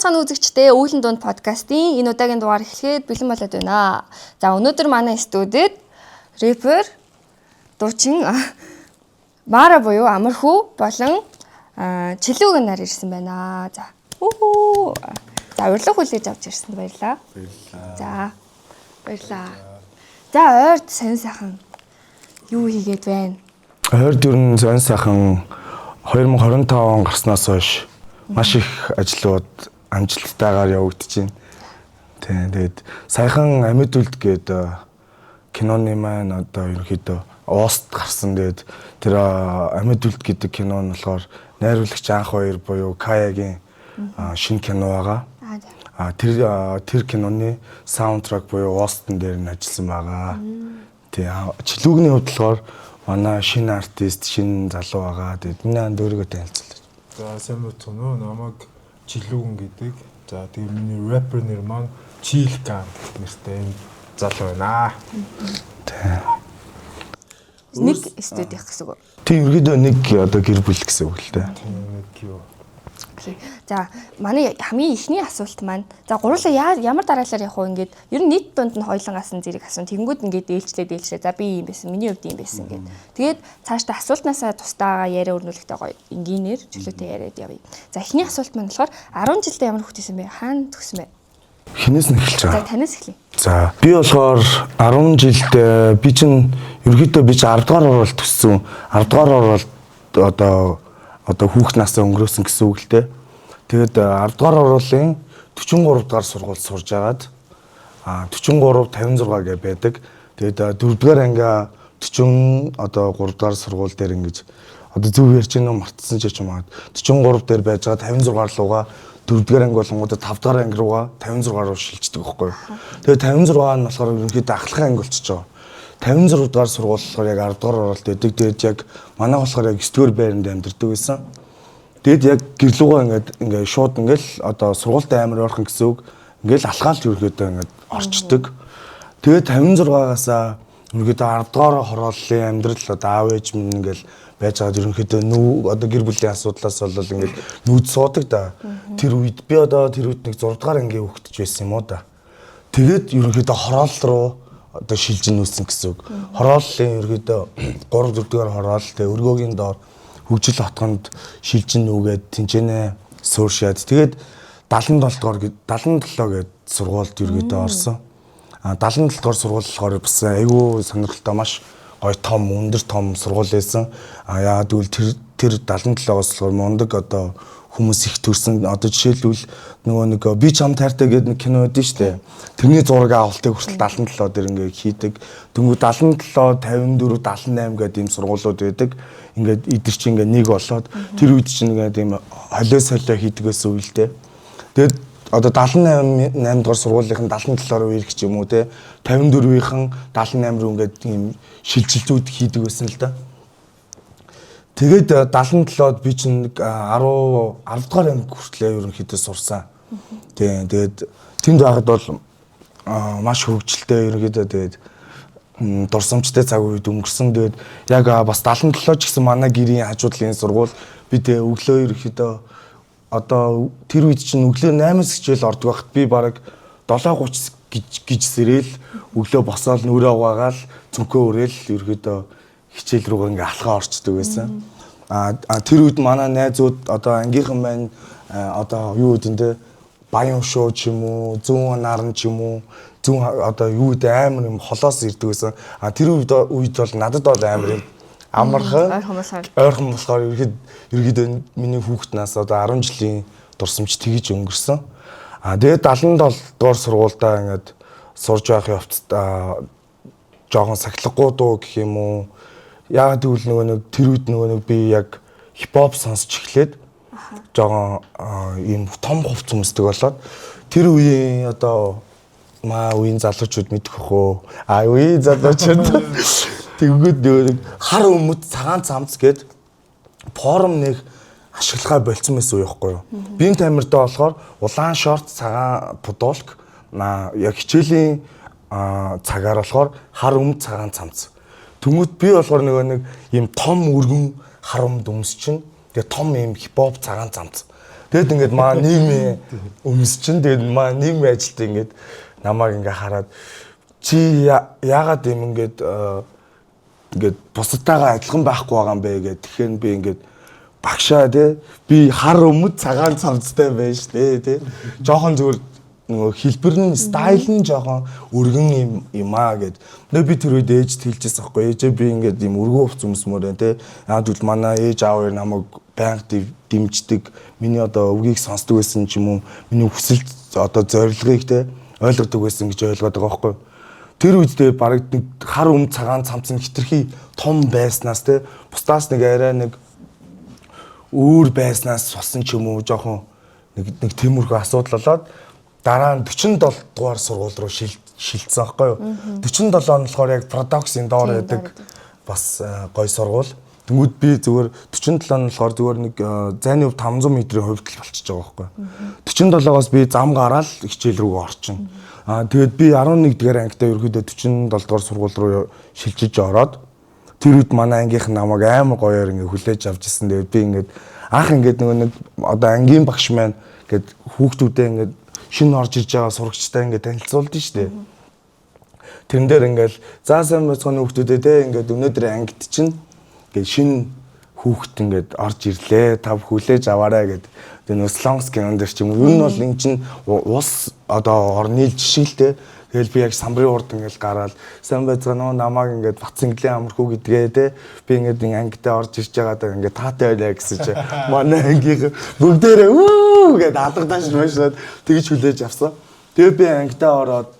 онцгой үзэгчдээ Өвлийн дунд подкастын энэ удаагийн дугаар эхлэхэд бэлэн болоод байна. За өнөөдөр манай студид рэпер, дуучин Мара буюу Амархүү болон Чилүүг нар ирсэн байна. За. За урилга хүлээж авч ирсэнд баярлалаа. За. Баярлалаа. За ойрд сонь сайхан юу хийгээд байна? Ойрд ер нь сонь сайхан 2025 он гарснаас хойш маш их ажлууд амжилттайгаар явагдаж байна. Тэгээд саяхан Амьд үлд гээд киноны маань одоо ерөнхийдөө Ост гарсан. Тэгээд тэр Амьд үлд гэдэг кино нь болохоор найруулагч анх хоёр буюу Каягийн шинэ кино байгаа. Тэр киноны саундтрак буюу Остон дээр нь ажилласан байгаа. Тэгээд Чилүүгний хувьд болохоор манай шинэ артист, шинэ залуу байгаа. Тэгээд миний анд өөрийгөө танилцуулъя. За сайн мэцгэнэ. Намайг Чилүүгэн гэдэг. За тэгээ миний рэпер нэр маань Чилкан нэртэй энэ залуу байна. Нэг студид их гэсэн үг. Тийм ерөөдөө нэг одоо гэр бүл гэсэн үг л дээ. За манай хамгийн ихний асуулт маань за гурлаа ямар дараалал явах вэ ингээд ер нь нийт дунд нь хоёлонгаас нь зэрэг асуун тэгэнгүүт ингээд ээлжлээ за би юм байсан миний хувьд юм байсан гэд. Тэгээд цаашдаа асуултнаасаа тустаагаа яриа өрнүүлэхтэй гоё энгийнээр чөлөөтэй яриад явъя. За эхний асуулт маань болохоор 10 жилдээ ямар хүүхдээсэн бэ? Хаана төгсөн бэ? Хинээс нь эхэлж байгаа. За танаас эхлэе. За би болохоор 10 жилдээ би чинь ерөөдөө 10 дугаар оролт төссөн. 10 дугаар оролт одоо хүүхд насаа өнгөрөөсөн гэсэн үг л дээ. Тэгээд 10 дугаар оруулын 43 дугаар сургууль сурж агаад 43 56 гэ байдаг. Тэгээд 4 дугаар анги 40 одоо 3 дугаар сургууль дээр ингэж одоо зөв ярьж байна уу мартсан ч юм аа 43 дээр байж байгаа 56 руугаа 4 дугаар анги болонгуудаа 5 дугаар анги руугаа 56 руу шилждэг байхгүй юу. Тэгээд 56 нь болохоор ерөнхийдөө ахлахын анги болчихж байгаа. 56 дугаар сургууль болохоор яг 10 дугаар оролт өгдөг. Тэгээд яг манай болохоор яг 9 дугаар байранд амьдардаг байсан. Тэгэд яг гэрлүүгээ ингээд шууд ингээл одоо сургуультай амар ойрхон гэсэн үг. Ингээл алхаалт ерөөдөө ингээд орчдөг. Тэгээд 56-аас ерөөдөө 10 дугаар хорооллын амьдрал одоо аав ээж минь ингээл байж байгаа ерөөдөө одоо гэр бүлийн асуудлаас бол ингээл нүүд суудаг да. Тэр үед би одоо тэр үед нэг 6 дугаар ангийн хүүхдэж байсан юм уу да. Тэгээд ерөөдөө хороол руу одоо шилжин нүүсэн гэсэн үг. Хорооллын ерөөдөө 3 4 дугаар хороол тэгээ өргөөгийн доор хөгжил хотгонд шилжин нүгээд тэнцэнэ сууршаад тэгээд 77 гээд сургуульд ерөөдөө орсон. 77 дугаар сургууль болохоор бас айгүй сонирхолтой маш гоё том өндөр том сургууль байсан. Яагаад гэвэл тэр 77-оос болохоор мундаг одоо хүмүүс их төрсэн. Одоо жишээлбэл нөгөө нэг би чам тайртай гэдэг нэг кино байдсан шүү дээ. Тэрний зураг авалтыг хүртэл 77 дээр ингээ хийдэг. Дөнгөж 77, 54, 78 гэдэг ийм сургуулиуд байдаг. Ингээд идэр чи ингээ нэг болоод тэр үед чинь ингээ тийм холио солио хийдэг гэсэн үг л дээ. Тэгээд одоо 78 дугаар сургуулийн 77 руу ирэх ч юм уу те 54-ийн 78 руу ингээ тийм шилжилтүүд хийдэг байсан л да. Тэгээд 77-д би чинь 10 дугаар анги хүртлээ ерөнхийдөө сурсан. Тэгээд тэнд байхад бол маш хөвгчлээ ерөнхийдөө тэгээд дурсамжтай цаг үед өнгөрсөн. Тэгээд яг бас 77 ч гэсэн манай гэрийн хажуудлын сургууль би тэгээд өглөө ерөнхийдөө одоо тэр үед чинь өглөө 8-аас хичээл ордог байхад би бараг 7:30 гэж сэрэл өглөө босоод нүрээ угаагаал цөнхөө өрээл ерөнхийдөө хичээл рүүгээ ингээ алхаа орчдөг байсан. Тэр үед манай найзууд одоо ангийнхан маань одоо юу гэдэг нь баян шоу ч юм уу, зүүн наран ч юм уу, зүүн одоо юу гэдэг амар юм холоос ирдэг байсан. Тэр үед бол надад бол амар юм амархан ойрхон болохоор ерөөдөө миний хүүхднаас одоо 10 жилийн дурсамж тгийж өнгөрсөн. Тэгээд 77 дугаар сургуультай ингээд сурж байх явцад жоохон сахилгагүй дуу гэх юм уу. Яг тэгвэл нөгөө тэр үед нөгөө би яг хипхоп сонсч эхлээд жоохон ийм том хувц хүмүүсдэг болоод тэр үеийн одоо үеийн залуучууд мэдэх хөө. Үеийн залуучууд тэгвэл нөгөө хар өмд цагаан цамц гээд форум нэг ашиглахаа болцсон байсан уу яахгүй юу. Биеийн тамиртай болохоор улаан шорт, цагаан пудуулк яг хичээлийн цагаар болохоор хар өмд цагаан цамц. Тэнгүүд би болохоор нэг ийм том өргөн хар өмд өмс чинь тэгээ том ийм хипхоп цагаан цамц. Тэгэд ингээд маа нийгмийн өмсчин тэгээд маа нийгмийн ажилт ингээд намайг ингээ хараад чи яагаад юм ингээд бусдтайгаа адилхан байхгүй байгаа юм бэ гэдэг. Тэгэхээр би ингээд багшаа тий би хар өмд цагаан цамцтай байж тий жоохон зүгээр нөгөө хэлбэр нь стайл нь жоохон өргөн юм аа гэд. Би тэр үед ээжд хэлчихсэн байхгүй ээжээ би ингээд юм өргөн хувц өмсмөр тий яад үл манай ээж аав намайг байнга дэмждэг миний одоо өвгийг сонсдог байсан ч юм уу миний хүсэлт одоо зорилгыг тий ойлгодог байсан гэж ойлгоод байгаа байхгүй. Тэр үедээ бараг нэг хар өмд цагаан цамц нь хитрхи том байснаас тий бусдаас нэг арай нэг өөр байснаас сусан ч юм уу жоохон нэг тиймэрхүү асуудал болоод дараа нь 47 дугаар сургууль руу шилжсэн байхгүй юу. 47 он болохоор яг парадоксын доор байдаг бас гой сургууль. Тэнгүүд би зүгээр 47 он болохоор зүгээр нэг зайны хувь 500 метрийн хувьдл болчихж байгаа байхгүй. 47-оос би зам гараад хичээл рүү орчин. Тэгээд би 11 дугаар ангитай ерөөдөө 47 дугаар сургууль руу шилжиж ороод тэр үед манай ангийнх нь намайг амар гоёор ингээ хүлээж авч ирсэн. Тэгээд би ингээд анх ингээд нэг одоо ангийн багш маань гээд хүүхдүүдээ ингээд шинэ орж ирж байгаа сурагчтай ингээд танилцуулдаг шүү дээ. Тэрэн дээр ингээд за сайн бацгааны хүүхдүүдээ те ингээд өнөөдөр ангид чинь ингээд шинэ хүүхд ингээд орж ирлээ. Та хүлээж аваарай гэд. Тэгээ нөө Слонский өндөр ч юм уу. Ер нь бол энэ чинь улс одоо орны жишээ л те. Тэгэл би яг самбарын урд ингээд гараад сайн байцгаана намааг ингээд Бацэнглийн амархуу гэдгээ те би ингээд ангидаа орж ирж байгаадаа ингээд таатай байлаа гэсэн чи манай ангийнх бүгдээрээ үү гэдээ алгадаж машаад тэгж хүлээж авсан. Тэгээ би ангидаа ороод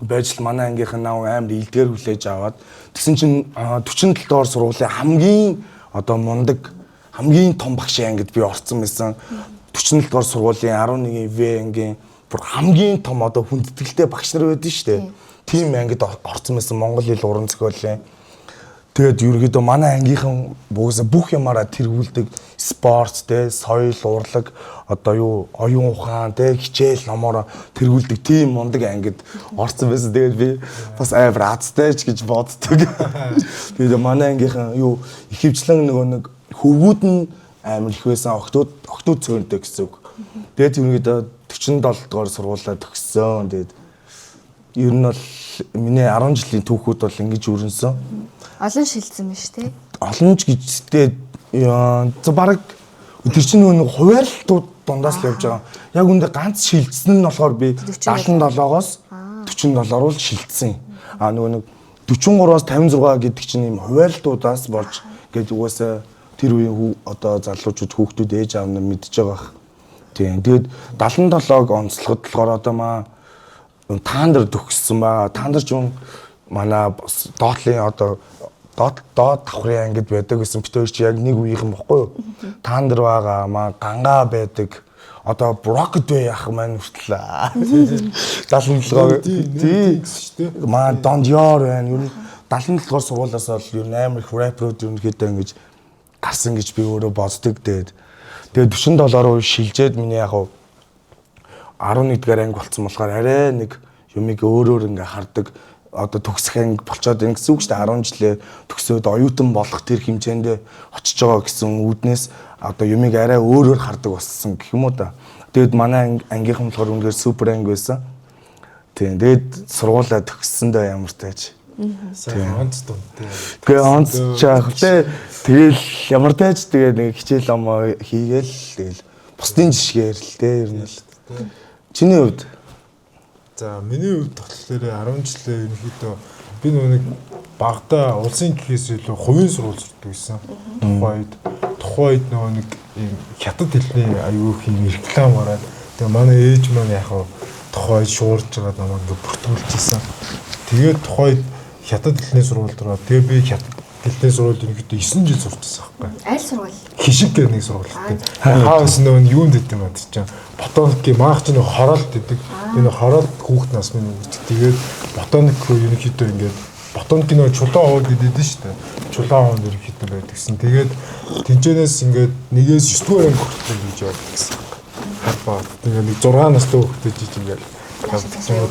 байж л манай ангийнх нь амар илдгээр хүлээж аваад тэгсэн чин 47 дугаар сургуулийн хамгийн одоо мундаг хамгийн том багшийн ангид би орсон байсан. 47 дугаар сургуулийн 11 В ангийн бүр хамгийн том одоо хүндэтгэлтэй багш нар байдсан шүү дээ. Тим ангид орсон байсан Монгол хэл уран зохиолын. Тэгээд ерөөдөө манай ангийнхан бүх юмараа тэргүүлдэг спорт те соёл урлаг одоо юу оюун ухаан те хичээл номоор тэргүүлдэг тийм мундаг ангид орсон байсан. Тэгээд би бас амар азтай ч гэж боддог. Тэгээд манай ангийнхан юу ихэвчлэн нөгөө нэг хөвгүүд нь амар их байсан октод цөөнтэй гэсэн үг. Тэгээд ерөөдөө 47 дугаар сургуулаа төгссөн. Тэгээд ер нь бол миний 10 жилийн түүхүүд бол ингэж өрнөсөн. Олон шилжсэн байна шүү дээ. Олон ч гэжтэй бараг тэр чинь нэг хуваарлтууд дундаас л явж байгаа. Яг үндэ ганц шилжсэн нь болохоор би 77-оос 47 руу л шилжсэн. Нөгөө нэг 43-аас 56 гэдэг чинь юм хуваарлтуудаас болж гэж угаасаа тэр үеийн одоо залуучууд хүүхдүүд ээж аав нар мэдж байгаа. Тийм. Тэгээд 77-ог онцлоход болохоор одоо таан дээр төгссөн ба. Таан дээр ч манай доотлын одоо доод давхрын ангид байдаг гэсэн бит хоёр чи яг нэг үеийнхэн бохгүй юу? Таан дээр байгаа гангаа байдаг. Одоо Broadway ах маань хүртэл 77-оор тийм шүү дээ. Don Dior байна. Ер нь 77-оор сургуулиас бол ер нь амар их рэперүүд ерөнхийдөө ингэж гарсан гэж би өөрөө боддог дээ. Тэгээд 47 руу шилжээд миний яг 11 дугаар анги болсон болохоор арай нэг юмыг өөрөөр ингээ хардаг. Одоо төгсөх анги болчоод байна гэсэн үг шүү дээ. 10 жилээ төгсөөд оюутан болох тэр хэмжээнд очиж байгаа гэсэн үүднээс одоо юмыг арай өөрөөр хардаг болсон гэх юм уу да. Тэгээд манай ангийнхан болохоор үнээр супер анги байсан. Тийм. Тэгээд сургуулаа төгссөндөө ямар тааж. Тийм онц дунтай. Тэгээ онц чаах тэгэл ямар тааж тэгээ нэг хичээл омоо хийгээл тэгэл бусдын жишгээр л дээ ер нь л. Чиний хувьд? За миний хувьд болохоор 10 жилээ ерөнхийдөө би нэг багада улсын гэхээс илүү хувийн сургууль сурдаг байсан. Тухайд нөгөө нэг ийм хятад хэлний аюу их юм реклам гараад тэгээ манай ээж маань яг тухайд шуурж байгаа намайг ингээ бүртгүүлж ийсэн. Тэгээд тухайд хятад хэлний сургуульд ороод тэгээ би хятад хэлний сургуульд ерөнхийдөө 9 жил сурчсан байхгүй. Аль сургууль? Хишиг гэх нэг сургуультай. Хаус нөгөө юунд идэм бат чинь. Ботаник маах чинь хороолт идэг. Энэ хороолт хүүхд нас минь үүсдэг. Тэгээд ботаник руу ерөнхийдөө ингээд ботаник нөгөө чулуун ууд идэдэн шүү дээ. Чулуун ууд ерөнхийдөө байдагсэн. Тэгээд тэнцэнээс ингээд 1-ээс 9 дугаар анги хүртэл гэж явдаг гэсэн. Хапаа. Тэгээд нэг 6 настай хүүхдэд жиж ингээд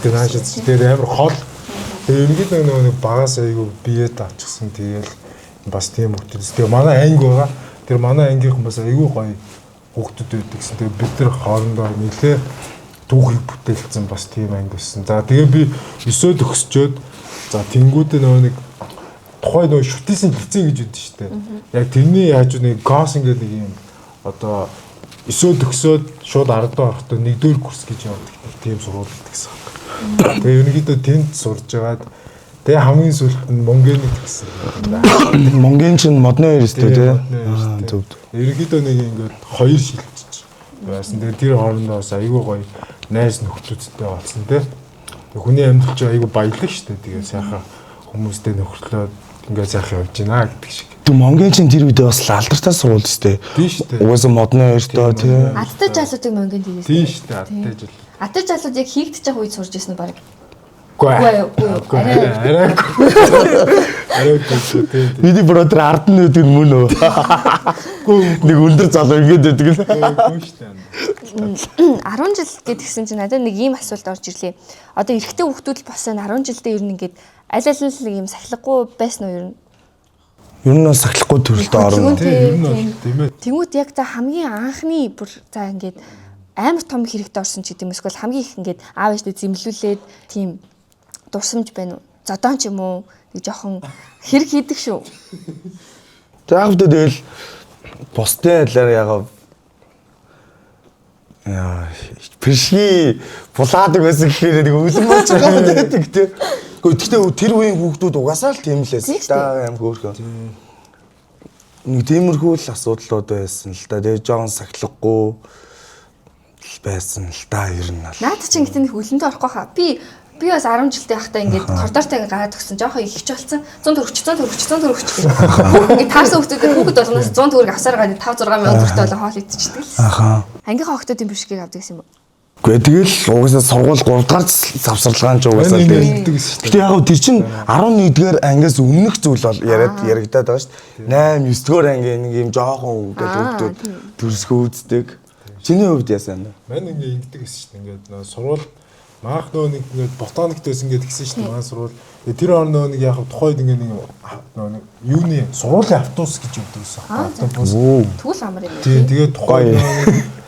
тэгээд наашид тэгээд амар хол. Тэгээд ерөнхийдөө нөгөө багаас айгу бие давчихсан. Тэгээд бас тийм хүүхдээс. Тэгээ манай анги байгаа. Тэр манай ангийнхан бас айгүй гоё хүүхдүүд байдаг гэсэн. Тэгээ бид нар хоорондоо нэлээ түүхийг бүтээлсэн бас тийм анги байсан. За тэгээ би 9-д өгсчөөд за тэнгүүдээ нөгөө нэг тухайн нөгөө шүтээсийн лицей гэж үүдэн штэ. Яг тэрний яаж нэг гос ингээд нэг юм одоо 9-д өгсөөд шууд 10-д орохдоо 1-р курс гэж явдаг тийм сургууль гэсэн. Тэгээ ерөнхийдөө тэнд сурж байгаад тэгээ хамгийн сүүлд нь Монгийн гэсэн. Монгийн чинь модны хоёр өстэй тий. Зөв. Ерөнхийдөө нэг ингээд хоёр шилжиж байсан. Тэгээ тэр хоорондоо бас айгүй гоё найз нөхдөдтэй болсон тий. Хүний амьдрал чинь айгүй баялаг шүү дээ. Тэгээ сайхан хүмүүстэй нөхөрлөөд ингээд сайхан явж байна гэдэг шиг. Тэг Монгийн чинь тэр үедээ бас алдартай сургууль өстэй. Тийм шүү дээ. Угаасаа модны хоёртой тий. Адтай жалуудыг Монгийн тэгээс. Тийм шүү дээ. Адтай жил. Адтай жалууд яг хийгдэж байгаа үед сурж ирсэн үү баг? Үгүй арай. Миний бродер ард нь үүдг мөн үү? Нэг өндөр залуу ингэж үүдг л. Үгүй шүү дээ. 10 жил гэдгсэн чинь надад нэг ийм асуулт орж ирлээ. Одоо эрэгтэй хүүхдүүд л болсон 10 жилдээ ер нь ингээд аль аль нь нэг юм сахилгагүй байсан уу ер нь? Ер нь бас сахилахгүй төрөлтөө орно. Тийм ер нь бол тийм ээ. Тэнгүүт яг за хамгийн анхны бүр за ингээд амар том хэрэгтэй орсон ч гэдэм эсвэл хамгийн их ингээд аав ээжтэй зэмлүүлээд тийм дурсамж байна уу? Зодон ч юм уу нэг жоохон хэрэг хийдэг шүү. Заавал тэгэл бусдын адилаар ягаа пэршги булаадаг байсан гэхээр нэг өвлөн болж байгаа гэдэг тий. Гэхдээ тэр үеийн хүүхдүүд угаасаа л тийм л байсан. Та аим хөөрхөн. Нэг тиймэрхүү л асуудлууд байсан л да. Тэгээ жоохон сахилгагүй байсан л да ер нь бол. Наад чинь гэдэг нь хөлөндөө орохгүй хаа. Би бас 10 жилдээ байхдаа ингээд коридортой ингээд гараад өгсөн. Жоохон их болцсон. 100 төгрөгч. Ингээд таарсан хүүхдүүд хүүхэд болгоноос 100 төгрөг авсаар гад 5 6 мянган төгрөгтэй болоо хоол идчихдэг л. Ахаа. Ангийнхаа хүүхдүүдийн бишгийг авдаг гэсэн юм уу? Гэхдээ тэгэл угаасаа сургууль 3 дахь завсарлагаан ч угаасаа гэдэг шүү дээ. Гэхдээ яг тэр чинь 11-р ангиас өмнөх зүйл бол яригадаад байгаа шүү дээ. 8 9-р анги нэг юм жоохон үгдэл хүүхдүүд төрсгөө үздэг. Чиний хувьд яасан бэ? Мань ингээ ингэдэг гэсэн шүү дээ. Ингээд нөө сурвал маах нөө нэг ингээд ботаникт байсан ингээд гисэн шүү дээ. Маань сурвал тэр орн нөө нэг яг тухайд ингээ нэг юуны сургуулийн автобус гэж өгдөг гэсэн. Автобус. Түл амар юм. Тийм тэгээд тухайд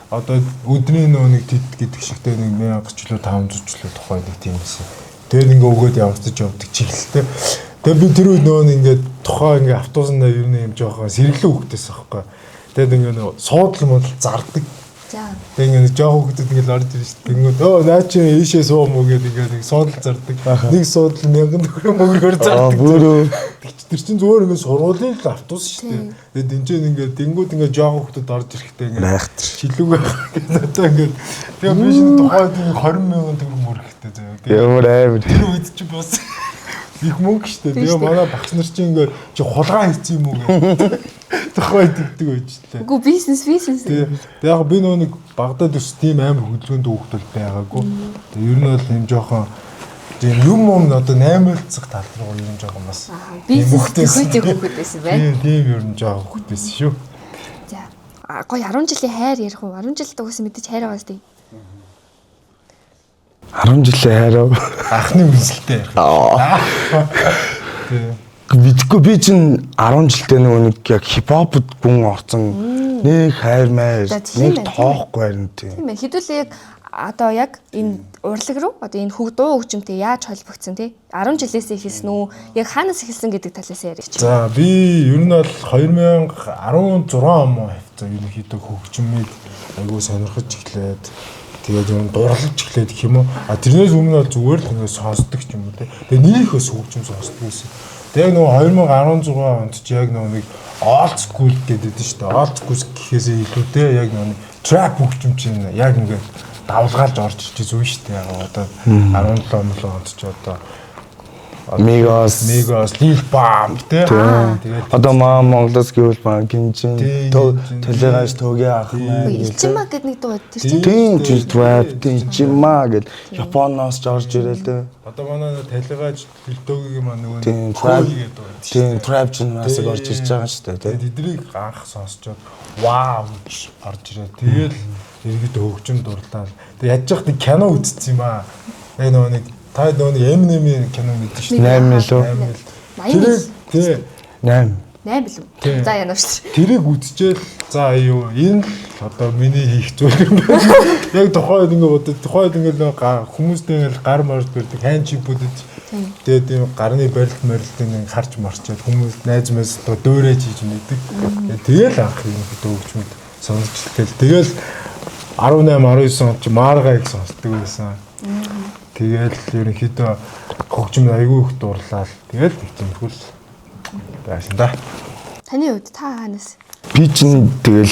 одоо өдрийн нөө нэг тэт гэдэг шигтэй нэг 1000 ч лөө 500 ч лөө тухайд нэг тийм байсан. Тэгээд ингээ өгөөд явцаж явдаг чиглэлтэй. Тэгээд би тэр үед нөө ингээд тухай ингээ автобуснаа юу нэг юм жоохон сэргэлэн хөвгтэйсэн аахгүй. Тэгээд ингээ нөө суудлын модал зардаг. За. Тэгээд ингээ жоохон хөвгдөд ингээ орж ирж тэнгүүд наа чи ийшээ суум уу гэдэг ингээ нэг суудлал зардаг. Нэг суудлал 1000 төгрөг мөнгөөр зардаг. Тэр чинь зүгээр ингээ сургуулийн л автобус шүү дээ. Тэгээд энэ чинь ингээ тэнгүүд ингээ жоохон хөвгдөд орж ирэхдээ ингээ шилүүгээ одоо ингээ тэгээд би шинэ тухайд 20,000 төгрөг мөрөхтэй заяа. Ямар аим. Тэр үед чи бас их мөнгө шүү дээ. Тэгээ манай багш нар чинь ингээ чи хулгай хийсэн юм уу гэх. Тухайд гэдэг үйчлээ. Үгүй бизнес. Тэгээ яг би нөө нэг Багдад ус тийм амар хөдөлгөөнд хүүхдүүд байгаагүй. Тэгээ ер нь бол юм жоохон юм одоо 8 цаг тал руу юм жоохон бас бизнес хүүхэд байсан байна. Тийм ер нь жоохон хүүхэд байсан шүү. За. Гоё 10 жилийн хайр ярих уу? 10 жилд угсаа мэдээж хайр байгаа сте. 10 жилийн хайраа Анхны үнсэлтэй ярих. Мэдгүй би чинь 10 жилдээ нэг яг хипхопд гүн орсон нэг хайр маяг нэг тоохгүй харин тийм. Тийм ээ. Хэдүүлээ яг одоо яг энэ урлаг руу одоо энэ хөг дуу хөгжимтэй яаж холбогдсон те 10 жилээс эхэлсэн үү? Яг хаанаас эхэлсэн гэдэг талаас ярьж. За би ер нь бол 2016 он хавцаа ерөнхийдөө хөгжмийг айгүй сонирхож эхлээд тэгээд юм дурлаж эхлээд гэх юм уу. Тэрнээс өмнө бол зүгээр л ингэ сонсдог ч юм уу те. Тэгээд нэг их ус хөгжим сонсдог байсан. Тэгээд нөгөө 2016 онд ч яг нөгөө нэг old school гэдэг нь шүү дээ. Old school гэхээсээ илүүтэй яг нөгөө trap хөгжим чинь яг ингээд давлгаалж орж ирж зүг шүү дээ. Яг одоо 17 онд ч одоо Migos, Lil Pump те. Тэгээд одоо Монголоос гэвэл Гинжин төлөөгөөс төгөө ах маань. Ичимаа гэдэг нэг дуу тэр чинь. Тийм trap Ичимаа гэдэг Японоос ч орж ирэл дээ. Одоо манай талигаач Хилтөгийн маань нөгөө тийм trap чинь масаг орж ирж байгаа шүү дээ. Тэгээд эднийг анх сонсчод вау гэж орж ирээ. Тэгээд иргэд хөгжим дурлаа. Тэгээд яаж яах вэ кино үзсэн юм аа. Яг нөгөө нэг та нөгөө Eminem-ийн кино мэдэн шүү дээ. 8 мэл үү? 80. Тий. 8. 8 бэлэн. За яна шүү. Тэрийг үзчихэл за юу энэ л одоо миний хийх зүйл юм байна. Яг тухайд ингэ бодод тухайд ингэ нэг хүмүүстэй ингэ гар марж бэрдэг хайн чипүүдэд тэгээд юм гарны барилт морилтын харж марчаад хүмүүс найз мэс одоо дөөрэж хийж мэддэг. Тэгэл анх юм дөөчмөд сонсчихлээ. Тэгэл 18 19 он ч Маргайг сонсдог байсан. Тэгэл ерөнхийдөө хөгжим айгүй их дурлал. Тэгэл нэг тиймэрхүү байсан да. Таны хувьд та хаанаас? Би чинь тэгэл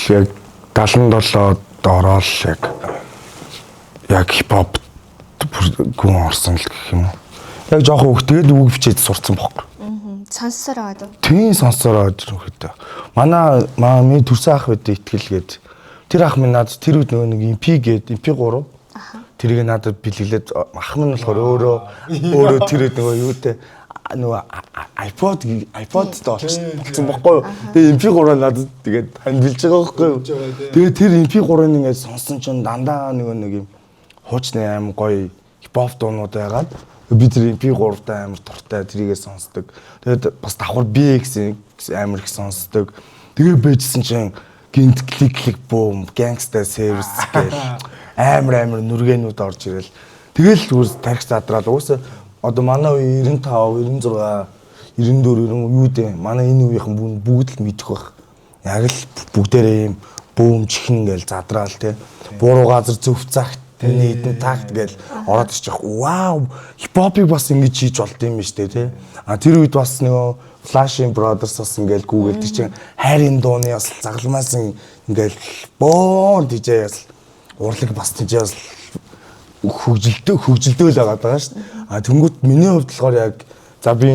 яг 77-д ороод яг хипхоп гүн орсон л гэх юм уу. Яг жоохон хөх тэгэл үг бичээд сурцсан бохоо. Сонссоор аваад. Тийм сонссоор аваад ирэхэд. Манай миний төрсөн ах бид итгэлгээд тэр ах минь надад тэр үед нөгөө нэг MP гээд MP3 тэрийг надад бэлгэлээд ах минь болохоор өөрөө тэр үед нөгөө юутэй нөгөө iPod-д олцсон байхгүй юу. Тэгээ MP3 надад тэгээд хандилж байгаа байхгүй юу. Тэгээ тэр MP3-ыг ингээд сонссон чинь дандаа нэг юм хуучны аим гоё хипхоп дуунууд байгаад би тэр MP3-тай амар дуртай тэрийгээ сонсдог. Тэгээд бас давхар BX амар их сонсдог. Тэгээ бэжсэн чинь гинт клик бум gangsta service гэл амар нүргээнүүд орж ирэл. Тэгэл зүгээр тарих задраад уусаа одоо манай үе 95, 96, 94 юу дээ манай энэ үеийнхэн бүгд л мэдэх байх. Яг л бүгдээрээ юм бүүм чихэн гээл задраал те. Буруу газар зөв цагт тэний эдэн такт гээл ороод ирчих. Вау! Хипхопыг бас ингэж хийж болд юм биш үү те. А тэр үед бас нөгөө Flashing Brothers бас ингээл гүүгээл тэр чинь хайрын дууны бас загалмаас ингээл боон дижээ бас урлаг бас дижээ бас хөгжилдөө л байгаа шүү дээ. А тэнгууд миний хувьд болохоор яг за би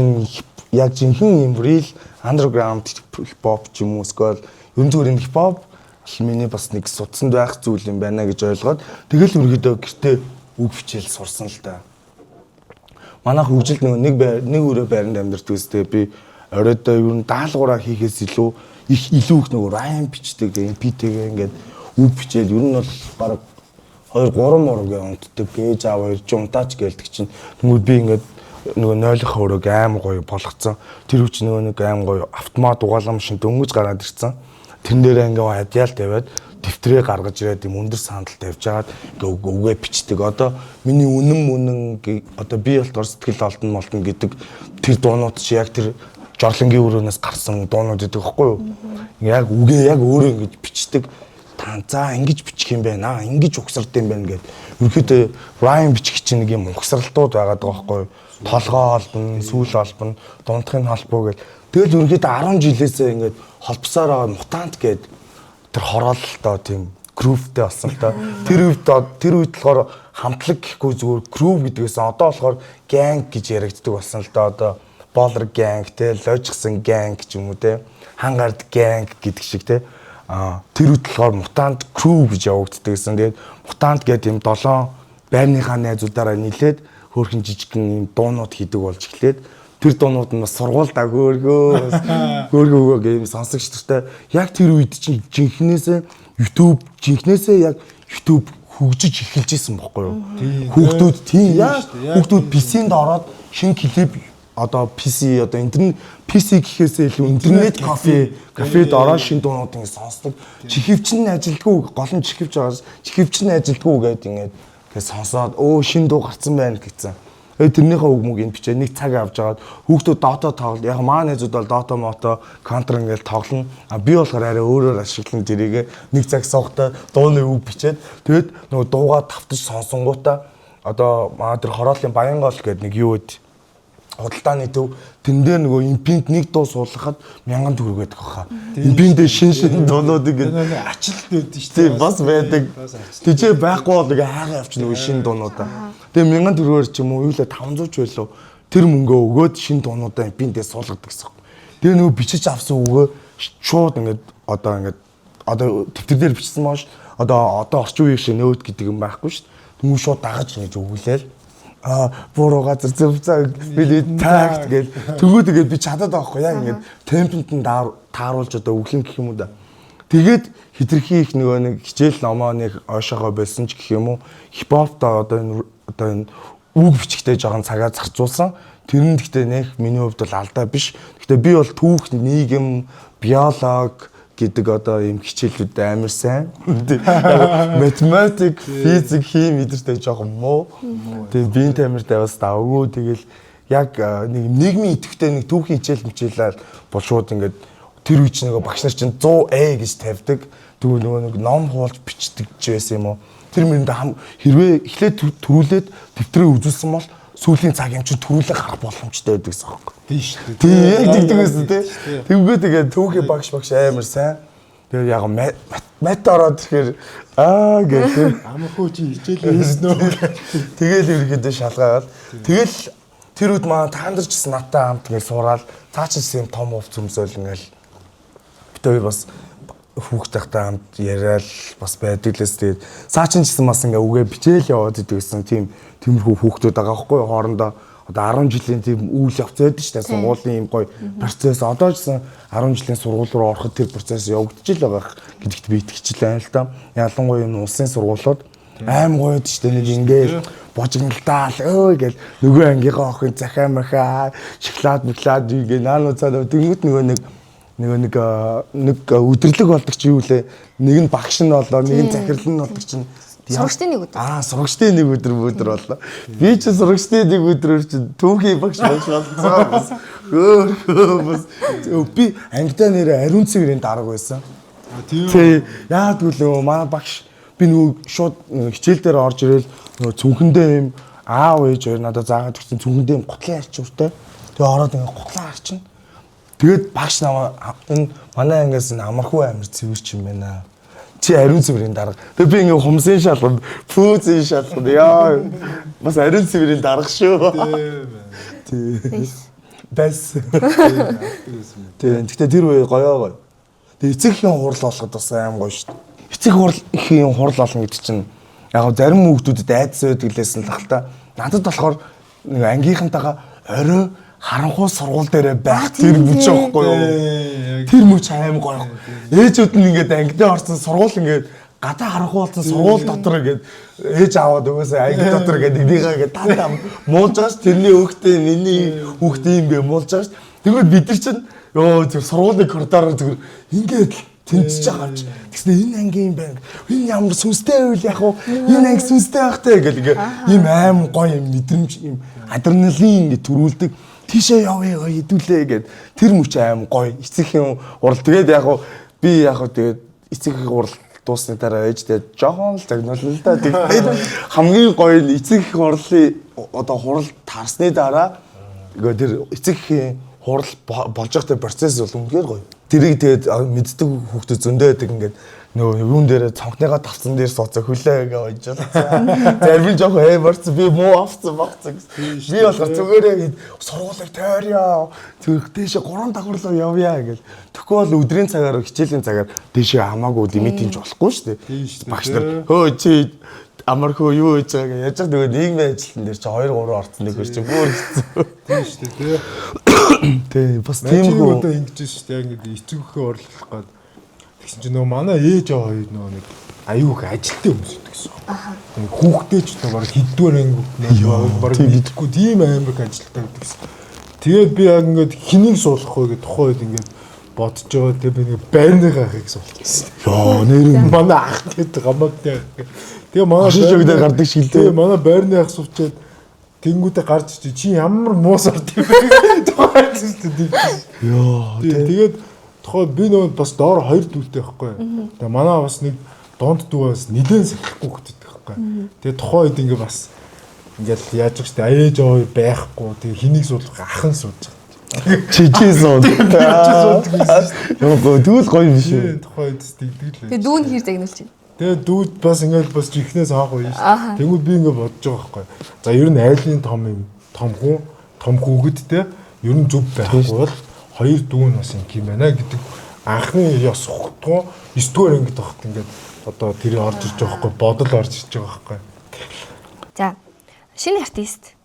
яг жинхэнэ юм real underground hip-hop ч юм уу эсвэл ерөн зүгээр hip-hop миний бас нэг судсанд байх зүйл юм байна гэж ойлгоод тэгэл өргөдөө гэртээ үг бичээл сурсан л да. Манайх хөгжилд нэг өрөө байранд амьдардаг үстэй би оройдоо ер нь даалгавраа хийхээс илүү их нөгөө райм бичдэг MP-тэйгээ ингээд үг бичээл ер нь бол баг 2-3 мөрөг унтдаг ээж аав 2 жим унтаач гэлдэг чинь тэгвэл би ингээд нөгөө нойлох өрөөг аим гоё болгоцсон тэр үуч нөгөө нэг аим гоё автомат угаалгам машин дөнгөж гараад ирсэн тэрэн дээрээ ингээд хадяал тавиад дэвтрээ гаргаж ирээд юм өндөр сандал тавьж агаад ингээд үгээ бичдэг одоо миний үнэн одоо би болтоор сэтгэл олдон гэдэг тэр дуунууд чи яг тэр жорлонгийн өрөөнөөс гарсан дуунууд гэдэг байхгүй юу яг үгээ яг өөрөө ингэж бичдэг за ингэж бичих юм байна ингэж угсард юм байна гэд ерөөхдөө rhyme бичих чинь нэг юм угсралтууд байгаад байгаа байхгүй юу толгоо холбоно сүүл холбоно дундхын холбоо гэл тэгэл ерөөхдөө 10 жилээсээ ингээд холбосоор байгаа мутант гэд тэр хороололтоо тийм groove-тэй болсон л та тэр үед болохоор хамтлаг гэхгүй зүгээр groove гэдгээс одоо болохоор gang гэж яригддаг болсон л да одоо Baller gang те ложгсон gang ч юм уу те хангард gang гэдэг шиг те тэр үед болохоор мутант crew гэж явагддаг гэсэн. Тэгээд мутант гэдэг юм 7 байрныхаа найзуудаараа нийлээд хөөрхөн жижигхэн юм дуунууд хийдэг болж эхлээд тэр дуунууд нь бас сургуульдаа хөөргөө гэм сонсогч нартай яг тэр үед чинь жинхнээсээ яг YouTube хөгжиж эхэлж исэн бохгүй юу. Хүүхдүүд тийм яа хүүхдүүд PC-нд ороод шинэ клип одоо PC одоо интернет PC гэхээсээ илүү интернет кафед ороо шин дуунуудыг сонсдог. Чихвчин ажилдгүй гол нь чихвч байгаас чихвчин ажилдгүй гэдэг ингээд сонсоод шин дуу гарсан байна гэсэн. Тэрнийхээ үг мөг энэ бичээ нэг цаг авч жагаад хүүхдүүд Dota тоглол яг маа найзууд бол Dota мото Counter ингээд тоглоно. Би болохоор арай өөрөөр ашиглан тэрийг нэг цаг суугатаа дууны үг бичээд тэгээд нөгөө дуугаа тавтаж сонсонгуудаа одоо маа тэр хороолын Баянгол гэдэг нэг юу вэ худалдааны төв тэн дээр нөгөө импинт нэг дуу суулгахад 1000 төгрөг байдаг хаа. Импинтээ шин дуунуудыг ачилт байдаг шүү дээ. Бас байдаг. Тэжээ байхгүй бол ингээ хаагаа авч нөгөө шин дуунуудаа. Тэгээ 1000 төгрөгөөр ч юм уу юу л 500 ч байлоо. Тэр мөнгөө өгөөд шин дуунуудаа импинтээ суулгадаг гэсэн. Тэгээ нөгөө бичиж авсан үгөө шууд ингээд одоо тэмдэг дээр бичсэн маш одоо орчин үеийн шиг нөөд гэдэг юм байхгүй шүү дээ. Тэнгүү шууд дагаж ингэж өгүүлээл буруу газар зөв цаг билээ такт гэж төгөөд би чадаад байгаа хгүй яа ингээд темпэнд нь тааруулж одоо өглөн гэх юм уу да. Тэгээд хитрхи их нөгөө нэг хичээл номоо нэг ойшоогоо болсон ч гэх юм уу хипхопта одоо энэ үг бичгтээ жоохон цагаа зарцуулсан. Тэр нь гэхдээ нэх миний хувьд бол алдаа биш. Гэхдээ Гэтэ би бол түүх, нийгэм, биолог гэдэг одоо ийм хичээлүүд амар сайн. Математик, физик, хими мэдэртэй жоохон муу. Тэгээ биеийн тамиртай бас давгүй. Тэгэл яг нэг нийгмийн идэвхтэй нэг түүхийн хичээл бол шууд ингээд тэр үеч нэг багш нар чинь 100A гэж тавьдаг. Тэгвэл нөгөө нэг ном хуулж бичдэг ч байсан юм уу. Тэр мэрэндээ хэрвээ эхлээд төрүүлээд дэвтрээ үзүүлсэн бол сүүлийн цаг юм чинь төрүүлээ гарах боломжтой байдаг гэсэн юм. Тийм шүү дээ. Тийм яг тэгдэг байсан тийм. Тэгвгүй тэгээд түүхийн багш амар сайн. Тэгээд яг мат ороод ирэхээр гэх Амархуу чи хичээлээ хийсэн үү? тэгэл ерөөдөө шалгаагаад тэгэл тэр үед маа таандарчсан наттай хамт ингэ суураад цаашаа юм том хувц өмсөөл ингээл битээ бас хүүхдтэй хамт яриад бас байдаг лээс тэгээд цаачин ч гэсэн бас ингээ үгээ бичээл яваад идэгсэн тиймэрхүү хүүхдүүд байгаа байхгүй хоорондоо одоо 10 жилийн тийм үйл явц байдаг шүү дээ сургуулийн юм гоё процесс одоо ч гэсэн 10 жилийн сургууль руу ороход тэр процесс явагдаж л байгаа гэдэгт би итгэжлээ л да ялангуяа энэ улсын сургуулиуд аим гоё дээ шүү дээ нэг ингээл божигналтаал өө гэл нөгөө ангийнхаа охин захаа махаа шоколад ингээ наануцаад тэнгууд нэг өдөрлөг болдог чи юу лээ нэг нь багш нь болоо нэг нь захирал нь болдог чинь Сурагчдын нэг өдөр. Сурагчдын нэг өдөр боллоо. Би ч сурагчдын нэг өдрөөр чи түүхийн багш болцсон бас. Бас би ангидаа нэрээ ариун цэврийн дарга байсан. Тийм. Яад гэвэл манай багш би нөгөө шууд хичээл дээр орж ирэл нөгөө цүнхэндээ юм аав ээж хоёр надад заагаад өгсөн цүнхэндээ юм гутлын арчууртай. Тэгээ ороод ингээ гутлаа арчна. Тэгээд багш намаа энэ манай ангиас энэ амархуу амир цэвэрч юм байна. Чи ариун цэврийн дарга. Тэгээ би ингээ хумсын шалганд, фүүзийн шалганд яа бас ариун цэврийн дарга шүү. Тийм. Бас. Тийм. Гэтэ тэр үе гоё. Тэгээ эцэгхийн хурал болоход бас аим гоё шүү. Эцэг хурлын хурал болно гэдэг чинь яг зарим хүүхдүүдэд айдас байдаг лээсэн л хальта. Надад болохоор нэг ангийнхантайгаа орой харанхуй сургууль дээр байх тэр мөч байхгүй юу? Тэр мөч аим гоё. Ээжүүд нь ингээд ангидаа орсон сургууль ингээд гадаа харанхуй болсон сургууль дотор ингээд ээж аваад өгөөсөө анги дотор ингээд нэгнийгаа ингээд тантам муулж байгаа ш тэрний хүүхдээ миний хүүхдээ юм бэ муулж байгаа ш. Тэгвэл бид нар чинь ёо тэр сургуулийн коридороор зүгээр ингээд тэнцэж байгаа юм чи. Тэгснэ энэ анги юм байна. Энэ ямар сүнстэй байл яг уу энэ анги сүнстэй байхтай гэл ингээд ийм аим гоё юм мэдрэмж ийм адреналин ингээд төрүүлдэг. Тийшээ явъя хэдүүлээ гэд тэр мөч аим гоё эцэгхийн урал тэгээд яг би яг тэгээд эцэгхийн урал дуусны дараа ээжтэй жоохон л загнуулна л да тэгээд хамгийн гоё нь эцэгхийн урлын одоо хурал таарсны дараа тэр эцэгхийн хурал болж байгаа процесс бол үнэхээр гоё тэрийг тэгээд мэддэг хүүхдүүд зөндөө байдаг ингээд нөгөө юун дээр цонхныгаа тавцсан дээр сууцаа хүлээ гэж ойжлаа. Зарим нь жоохон эвэрц би муу авцсан багцсан. Би болохоор зүгээрээ сургуулийг тойрё. Зүгт дэше 3 давхарлуу явъя гэл. Тэгвэл өдрийн цагаар хичээлийн цагаар дэше хамаагүй лимитинж болохгүй шүү дээ. Багш нар хөө чи амархуу юу хийж байгааг яаж нөгөө нийгмийн ажилтан дээр чи 2 3 орцсон нэг чи бүр хэцүү. Тийм шүү дээ. Тий бас тийм хөө одоо ингэж шүү дээ. Яг нэг эцэгхөө орлох гээд тэгсэн чинь нөгөө манай ээж аваа хоёр нөгөө нэг аюух ажилттай хүмүүс гэсэн. Нэг хүүхдээ ч одоо баг хэддүгээр анги баг мэдхгүй тийм амар ажилттай гэсэн. Тэгээд би яг ингээд хэнийг суулгах вэ гэдэг тухайд ингээд бодож байгаа. Тэгээд би нэг байрныхаа ахыг суулгасан. Йоо нэр манай ах гэдэг гамаатай. Тэгээ манай шижигдээ гардаг шилдээ. Манай байрны ах сувчаад тэнгүүтээ гарч чи ямар муус орд юм бэ? Тухайд шүү дээ. Йоо тэгээд тухай би нөгөө бас доор 2 дүүлтэй байхгүй. Тэгээ манай бас нэг донд дүүээс нэлээд салхихгүй хөтөд байхгүй. Тэгээ тухайд ингээ бас ингээл яаж ч гэдэг аяэж ой байхгүй. Тэгээ хэнийг суулгах ахын сууж байгаа. Чичээ сууд. Йоо дүүл гоё юм шүү. Тухайд тэгдэг л. Тэгээ дүүн хэр загнуулж байна. Тэгээ дүүд бас ингээл бас чихнээс хаагүй юм шүү. Тэнгүүд би ингээ бодож байгаа байхгүй. За ер нь айлын том хүүгэдтэй ер нь зүв байхгүй бол 2 дүүн бас юм байна гэдэг анхны ёс ухтгоо 9-р ангид багт ингээд одоо тэр орж ирж байгаа байхгүй бодол орж ирж байгаа байхгүй. За шинэ артист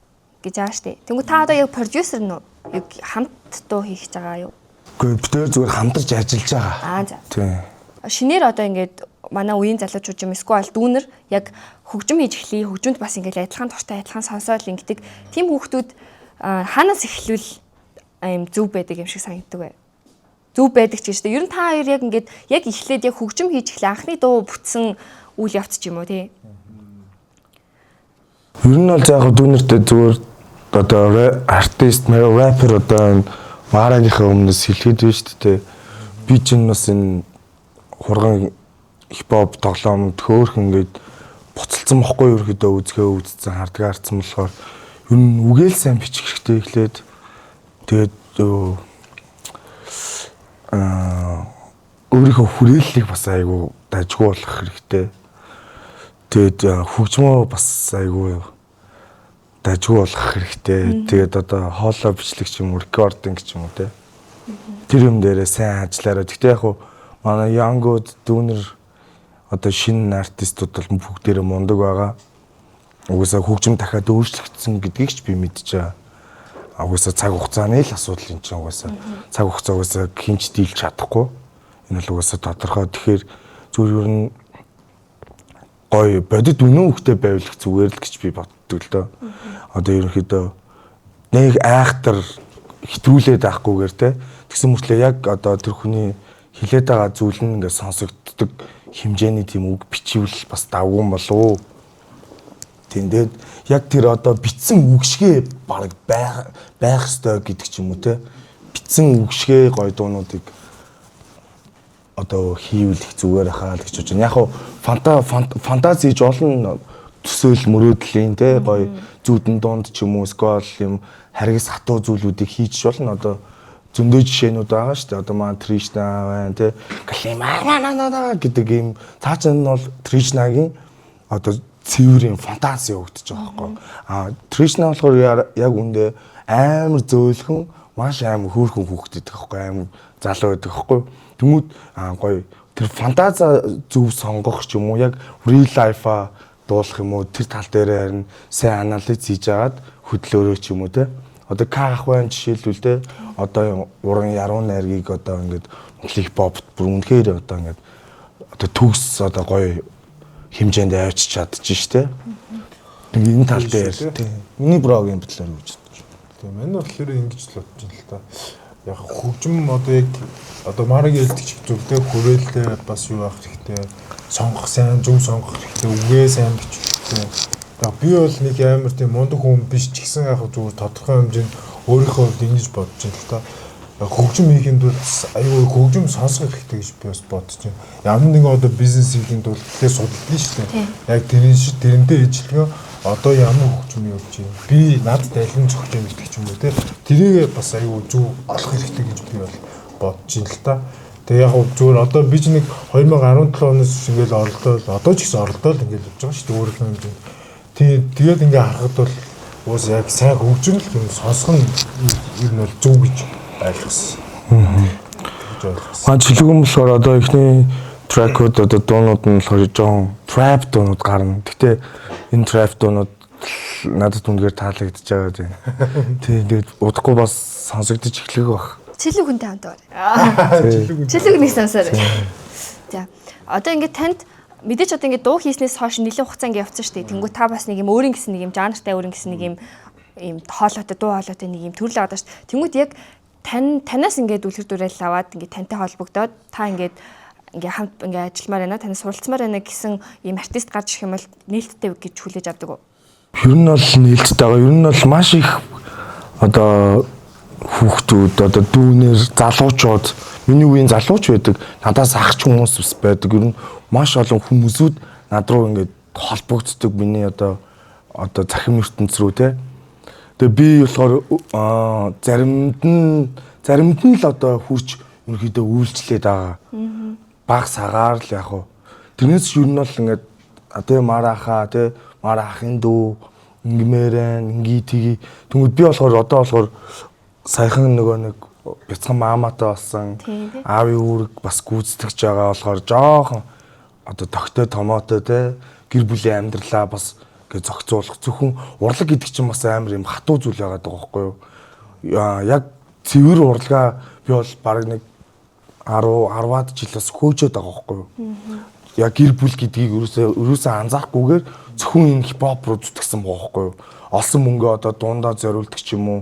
гэж байгаа штэ. Тэнгүү та одоо яг продюсер нь яг хамт дуу хийх гэж байгаа юу? Гэхдээ бид хоёр зүгээр хамтарч ажиллаж байгаа. За. Тийм. Шинээр одоо ингээд манай үеийн залуучууд юм эсвэл дүүнер яг хөгжим хийж эхлэе. Хөгжимд бас ингээд адилхан туртай адилхан сонсоол ингэдэг. Тим хүүхдүүд хаанаас эхлүүл аим зөв байдаг юм шиг санагддаг бай. Зөв байдаг ч гэжтэй. Ер нь та хоёр яг ингээд яг эхлээд яг хөгжим хийж эхлэх анхны дуу бүтсэн үйл явц ч юм уу тий. Ер нь бол яг дүүнэртэй зүгээр одоо артист, рэпер одоо Марагийнхаа өмнөөс хэлэхэд байна шүү дээ. Би ч бас энэ хурган хипхоп тоглоом төөрх ингээд буцалсан бохгүй ерөөдөө үзсэн хардгаа харцсан болохоор ер нь үгээл сайн бичих хэрэгтэй эхлээд тэгээд өөрийнхөө хүрээллийг бас айгу дажгүй болох хэрэгтэй. Тэгээд хөгжмөө бас айгу дажгүй болох хэрэгтэй. Тэгээд одоо хоолой бичлэг ч юм уу, рекординг ч юм уу те. Тэр юм дээрээ сайн ажиллаарай. Гэхдээ яг хуу манай янгууд дүүнер одоо шинэ артистууд бол бүгдээрээ мундаг байгаа. Угсаа хөгжим дахиад өөрчлөгдсөн гэдгийг ч би мэдчихэе. Угсаа цаг хугацааны л асуудал юм чинь угсаа. Цаг хугацаа угсаа хинч дийлж чадахгүй. Энэ бол угсаа тодорхой. Тэгэхээр зүгээр ер нь гоё бодит үнэн хөхтэй байвал зүгээр л гэж би боддог л доо. Одоо ерөнхийдөө нэг айхтар хэтрүүлээд байхгүйгээр те. Тэгсэн мөртлөө яг одоо тэр хүний хилээд байгаа зүйл нь ингээд сонсогддог хэмжээний тийм үг бичвэл бас давгүй болов. Тэндээд яг тэр одоо битсэн үгшгээ баг байх ёстой гэдэг ч юм уу те. Битсэн үгшгээ гоё дуунуудыг одоо хийвэл их зүгээр хаа л гэж бодож байна. Яг хуу фантазиж олон төсөөл мөрөөдлийн те гоё зүудэн донд ч юм уу скол юм харгас хатуу зүйлүүдийг хийж болно. Одоо зөндөө жишээнүүд байгаа шүү дээ. Одоо маань Тришна байна те. Галимаа гэдэг юм цааш нь бол Тришнагийн одоо цэврийн фантази өгдөж байгаа байхгүй. Тришна болохоор яг үндэ амар зөөлхөн маш амар хөөрхөн хүүхдэд байхгүй амар залуу байдаг байхгүй. Тэмүүд гоё тэр фантаза зөв сонгох ч юм уу яг real life-а дуулах юм уу тэр тал дээр харин сайн анализ хийж агаад хөдлөөрөө ч юм уу те. Одоо ках байна жишээлбэл те. Одоо уран яруу найргийг одоо ингээд хип-хоп бүр үнэхээр одоо ингээд одоо төгс одоо гоё хэмжээнд авчиж чадчих штэ. Энэ тал дээр тийм. Миний блогийн бодлоор юу гэж байна. Тийм энэ болохоор ингэж л бодож байна л та. Яг хөгжим одоо яг одоо Марагийн хэлдэг зүгтээ хүрээлээ бас юу авах хэрэгтэй. Сонгох сайн, зөв сонгох хэрэгтэй. Үгээ сайн бичих хэрэгтэй. Яг би бол нэг амар тийм мундаг хүн биш ч гэсэн яг зүгээр тодорхой хэмжээнд өөрийнхөө хувьд ингэж бодож байна л та. Хөгжим хийхэд бол аюу хөгжим сонсох хэрэгтэй гэж би бас бодож байна. Ямар нэгэн одоо бизнес хийхэд бол тэгээ судалдсан шүү дээ. Яг тэрнтэй ижилхэн одоо ямар хөгжим явж байна. Би надад алин зохиж юм гэдэг ч юм уу те. Тэрийг бас аюу зөв олох хэрэгтэй гэж би бол бодож байна л та. Тэгээ яг зүгээр одоо би ч нэг 2017 оноос ингээл оролдоод одоо ч гэсэн оролдоод ингээл явж байгаа шүү дээ өөрийнхөө хэмжээнд. Тэгээд ингээ харахад бол уус яг сайн хөгжим л юм сонсох нь ер нь бол зөв гэж ойлгосон. Чилгэн болохоор одоо ихний трекүүд одоо дуунууд нь болохоор жоон trap дуунууд гарна. Гэтэ энэ trap дуунууд надад үнэхээр таалагдж байгаа тийм. Тэгээд удахгүй бас сонсогдож эхлэх баг. Чилэг хүнтэй хамт байна. Чилэг нэг сонсоор. За. Одоо ингээд танд мэдээч одоо ингээд дуу хийснээс хойш нэлээд хугацаа ингээд явцсан шүү дээ. Тэнгүү та бас нэг юм өөрийн гэсэн нэг юм жанртай өөрийн гэсэн нэг юм хоолойтой дуу хоолойтой нэг юм төрөл аваад шүү дээ. Тэнгүүд яг танаас ингээд үлгэр дуурайл аваад ингээд тантай холбогдоод та ингээд хамт ингээд ажилламаар байна. Танаас суралцмаар байна гэсэн ийм артист гарч ирэх юм бол нээлттэй гэж хүлээж авдаг уу? Ер нь бол нээлттэй байгаа. Ер нь бол маш их одоо хүүхдүүд одоо дүүнэр залуучууд миний үеийн залууч байдаг. Надаас ахч хүмүүс ус байдаг. Ер нь маш олон хүмүүсүүд над руу ингээд холбогддог. Миний одоо захим ертөнц рүү те. Тэгээ би болохоор заримд нь л одоо хурж ерөнхийдөө үйлчлээд байгаа. Баг сагаар л яг уу. Тэрнээс ер нь бол ингээд одоо марахаа те марахын дүү ингэмээрэн инги тгий. Тэнгүүд би болохоор одоо болохоор саяхан нөгөө нэг бяцхан маамаатай болсон аавын үүрэг бас гүйцэтгэж байгаа болохоор жоохон одоо тогтой томоотой те гэр бүлийн амьдралаа бас гэ зохицуулах зөвхөн урлаг гэдэг чинь бас амар юм хатуу зүйл байгаа даа байхгүй юу. Яг цэвэр урлагаа би бол баг нэг 10-10-аад жилээс хөөжөөд байгаа байхгүй юу. Яг гэр бүл гэдгийг ерөөсөө анзаарахгүйгээр зөвхөн энэ хипхоп руу зүтгэсэн байгаа байхгүй юу. Олсон мөнгөө одоо дундаа зориулдаг ч юм уу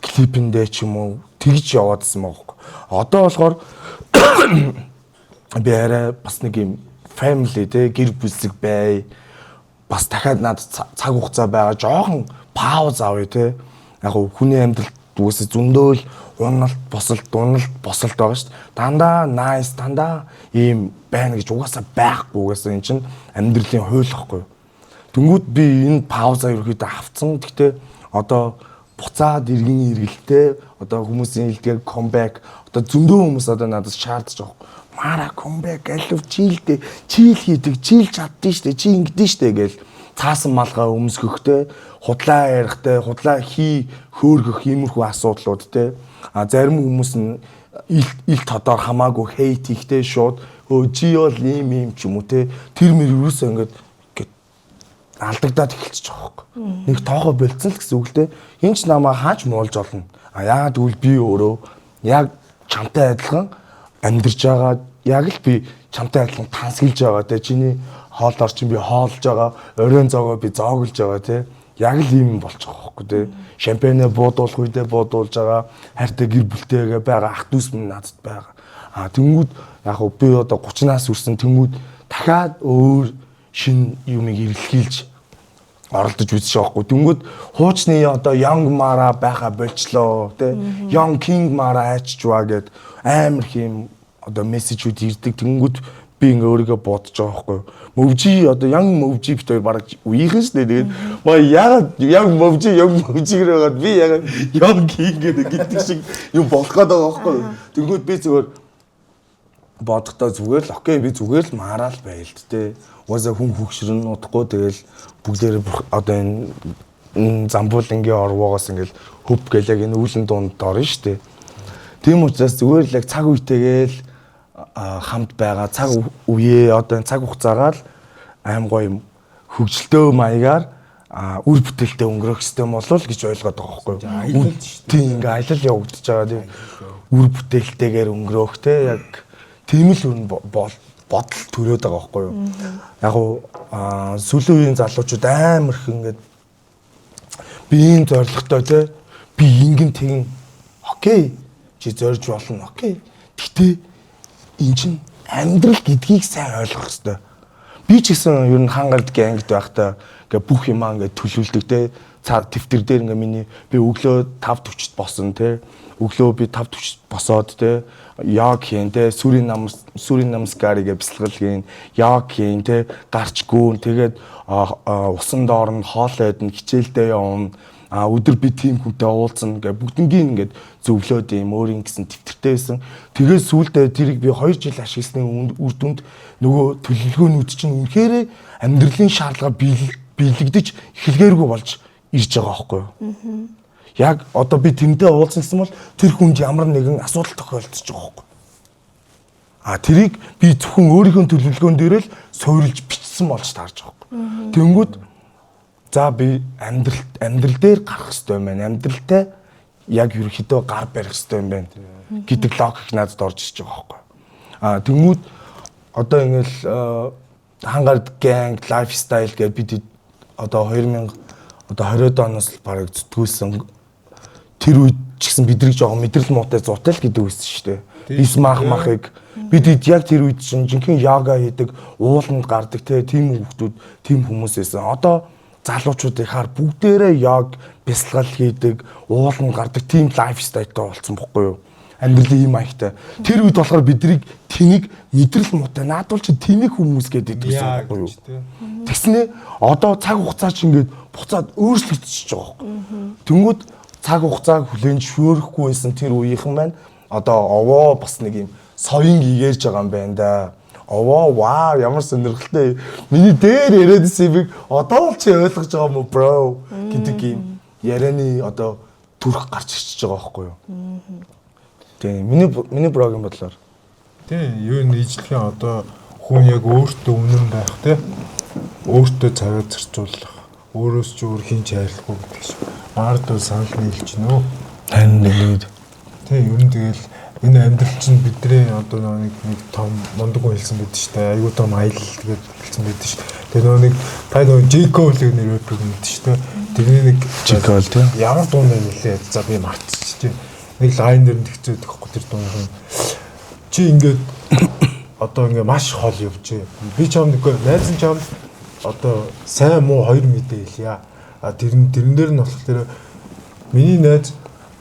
клипэндээ ч юм уу тэгж яваадсан байгаа. Одоо болохоор би арай бас нэг юм family те гэр бүлсэг бай. Бас дахиад надад цаг хугацаа байгаа жоохон пауз авъя те. Яг хүний амьдралд үгүйс зөндөөл уналт босолт байгаа шүү дээ. Дандаа nice дандаа ийм байна гэж угаасаа байхгүй угаасаа эн чинь амьдралын хууль байхгүй. Тэнгүүд би энэ паузаа ерөөхдөө авцсан. Гэхдээ одоо буцаад иргэн эргэлтэй одоо хүмүүсийн хэлдгээр comeback одоо зөндөө хүмүүс одоо надад шаардж байгаа. Мара comeback алив чийлдэ чийл хийдэг чийл чаддсан шүү дээ чи ингэдэж шүү дээ гэл цаасан малгай өмсгөхтэй худлаа ярихтэй худлаа хий хөөргөх иймэрхүү асуудлууд те зарим хүмүүс нь ил тодор хамаагүй хейт хийхтэй шууд чи бол ийм ч юм уу те тэр мөр юусаа ингээд алдагдаад эхэлчихэж байгаа юм. Нэг тоохоо болцсон л гэсэн үг л те энэ ч намаа хаач муулж олно. Яагаад гэвэл би өөрөө яг чамтай адилхан амьдарч байгаа яг л би чамтай адилхан тансгэлж байгаа те чиний хоолоор чинь би хоолж байгаа оройн зоогоо би зооглож байгаа те яг л юм болж байгаа хөөхгүй те шампанэ буудуулах үедээ буудуулж байгаа хайртай гэр бүлтэйгээ байгаа ах дүүс минь надад байгаа тэнгүүд яг хөө би одоо 30-аас үрсэн тэнгүүд дахиад өөр шин юмыг эрэлхийлж оролдож үзэж байгаа хөөхгүй тэнгүүд хуучны одоо young mara байха болчлоо те young king mara ачжваа гэд амар хэм одоо мессежүүд ирдэг тэнгүүд би ингээ өөрийгөө бодож байгаа байхгүй мөвжи одоо young мөвжи бит хоёр бараг үеийнхэн шүү дээ тэгээд маа яг young мөвжигээр байгаад би яг young king гэдэг шиг юм болох гээд байгаа байхгүй тэнгүүд би зүгээр бодохдоо зүгээр л окей би зүгээр л мараал байл тэ уусаа хүн хөгшрөн удахгүй тэгэл бүгдээр одоо энэ замбуулангийн орвоогоос ингээл хөв гэлэг энэ үүлэн дунд орно шүү дээ тийм учраас зүгээр л яг цаг үетэйгээл хамт байгаа цаг үеэ одоо цаг хугацаагаар аим гоё хөгжилтэй маягаар үр бүтээлтэй өнгөрөх систем болол гэж ойлгоод байгаа байхгүй юу. Тийм ингээ аялал явагдаж байгаа тийм үр бүтээлтэйгээр өнгөрөх те яг тийм л бодол төрөөд байгаа байхгүй юу. Яг сүүлийн үеийн залуучууд амар их ингээд би ийм зоригтой те би ингэн тэгин окей чи зорж болно окей. Гэтэ энэ чинь амьдрал гэдгийг сайн ойлгох хэрэгтэй. Би ч гэсэн ер нь хангардаг ангид байхдаа ингээ бүх юмаа ингээ төлөвлөдөг те тэмдэг дээр ингээ миний би өглөө 5:40-д босон те өглөө би 5:40-д босоод те яг хийн те сүрийн намскарыг бясалгал хийн яг хийн те гарч гүүн тэгээд усан доор нь хоолойд нь хичээлдээ явна өдөр би тийм хүнтэй уулзна гэ бүгднгийн ингээд зөвлөөд юм өөрийн гэсэн тэмдэгтэй байсан. Тэгээд сүүлдээ тэрийг би 2 жил ашигласны үр дүнд нөгөө төлөвлөгөөнүүд чинь үнэхээр амьдралын шаардлага биелэгдэж эхлэгээргүй болж ирж байгаа байхгүй юу? Яг одоо би тэрнтэй уулзсан гэсэн бол тэр хүнд ямар нэгэн асуудал тохиолдож байгаа байхгүй юу? Тэрийг би зөвхөн өөрийнхөө төлөвлөгөөн дээр л суурилж бичсэн болж таарж байгаа байхгүй юу? Тэнгүүд за би амьдрал дээр гарах хэрэгтэй юм байна. Амьдралтай яг ерөөхдөө гар барих хэрэгтэй юм байна гэдэг логик надад орж ирж байгаа байхгүй. Тэнгүүд одоо ингээл хангард gang lifestyle гэж бид одоо 2020 оноос л бараг зүтгүүлсэн тэр үед ч гэсэн бидрийг жоохон мэдрэл муутай зутай л гэдэг үгс шүү дээ. Бис махыг бид яг тэр үед чинь жинхэнэ йога хийдэг, ууланд гардаг тийм хүмүүс тийм хүмүүс байсан. Одоо залуучуудыг хаар бүгдээрээ яг бясалгал хийдэг, ууланд гардаг тийм лайфстайлтай болсон бохгүй юу? Амьдралын ийм маягтай. Тэр үед болохоор биднийг тэнийг мэдрэл муутай наадвал чи тэнийг хүмүүс гэдэг байсан бохгүй юу? Тэгснэ одоо цаг хугацаа чи ингээд буцаад өөрчлөгдөж байгаа бохгүй. Тэнгүүд цаг хугацааг хүлээн шүүрэхгүй байсан тэр үеийнхэн маань одоо овоо бас нэг юм соён гэгэрж байгаа юм байна да. Овоо вау ямар сонирхолтой. Миний дээр яриад ирсэйг одоо л чи ойлгож байгаа юм уу бро гэдэг юм ярианы одоо төрх гарч ирчихэж байгаа байхгүй юу. Тийм миний брогийн бодлоор. Тийм юу нийтлэхийн одоо хүн яг өөртөө үнэн байх те өөртөө цагаа зарцуулах өөрөөс ч өөр хин чайлахгүй гэдэг шиг. Ардуу санал нийлж гинөө. Тань нэг. Тийм ер нь тэгэл энэ амьдрал чинь бидний одоо нэг том мундаг хүн хэлсэн байдаг шүү дээ. Айгуу том аялал тэгээд хэлсэн байдаг шүү. Тэгээ нэг та J. Cole-ийг нэр өгдөг юм шүү дээ. Тэрний нэг Чикол тий. ямар дуун байна нэлээ. За би мартчих. Нэг лайн дээр тэгцээд гэхгүй тэр дуун хүн. Чи ингээд одоо ингээд маш хол явжээ. Би чамд үгүй найз нь чамд одоо сайн муу хоёр мэдээ хэлье. Тэрэн дээр нь болохоор миний найз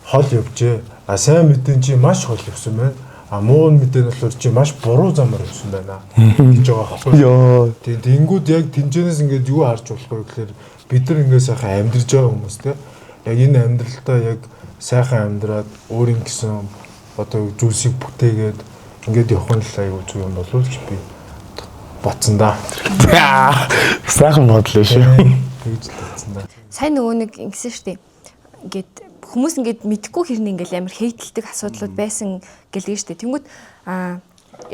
хол явжээ. Сайн мэдээ чи маш хол явсан байна. Муу мэдээ нь болохоор чи маш буруу замаар явсан байна гэж байгаа байхгүй. Йоо. Тэнгүүд яг тэнцэнээс ингээд юу харж болох вэ гэхээр бид нар ингээд сайхан амьдрж байгаа хүмүүс те. Яг энэ амьдралтаа яг сайхан амьдраад өөрийн гэсэн одоо зүйлсийг бүтээгээд ингээд явах нь л аюу зүг юм болов ч би бодсон да. Сайхан бодлоо шүү. Тэгж л бодсон да. Сайн нөгөө нэг ингэсэн штеп. Ингээд хүмүүс ингээд мэдхгүй хэрнээ ингээд амар хейтэлдэг асуудлууд байсан гэлээ штеп. Тэнгүүд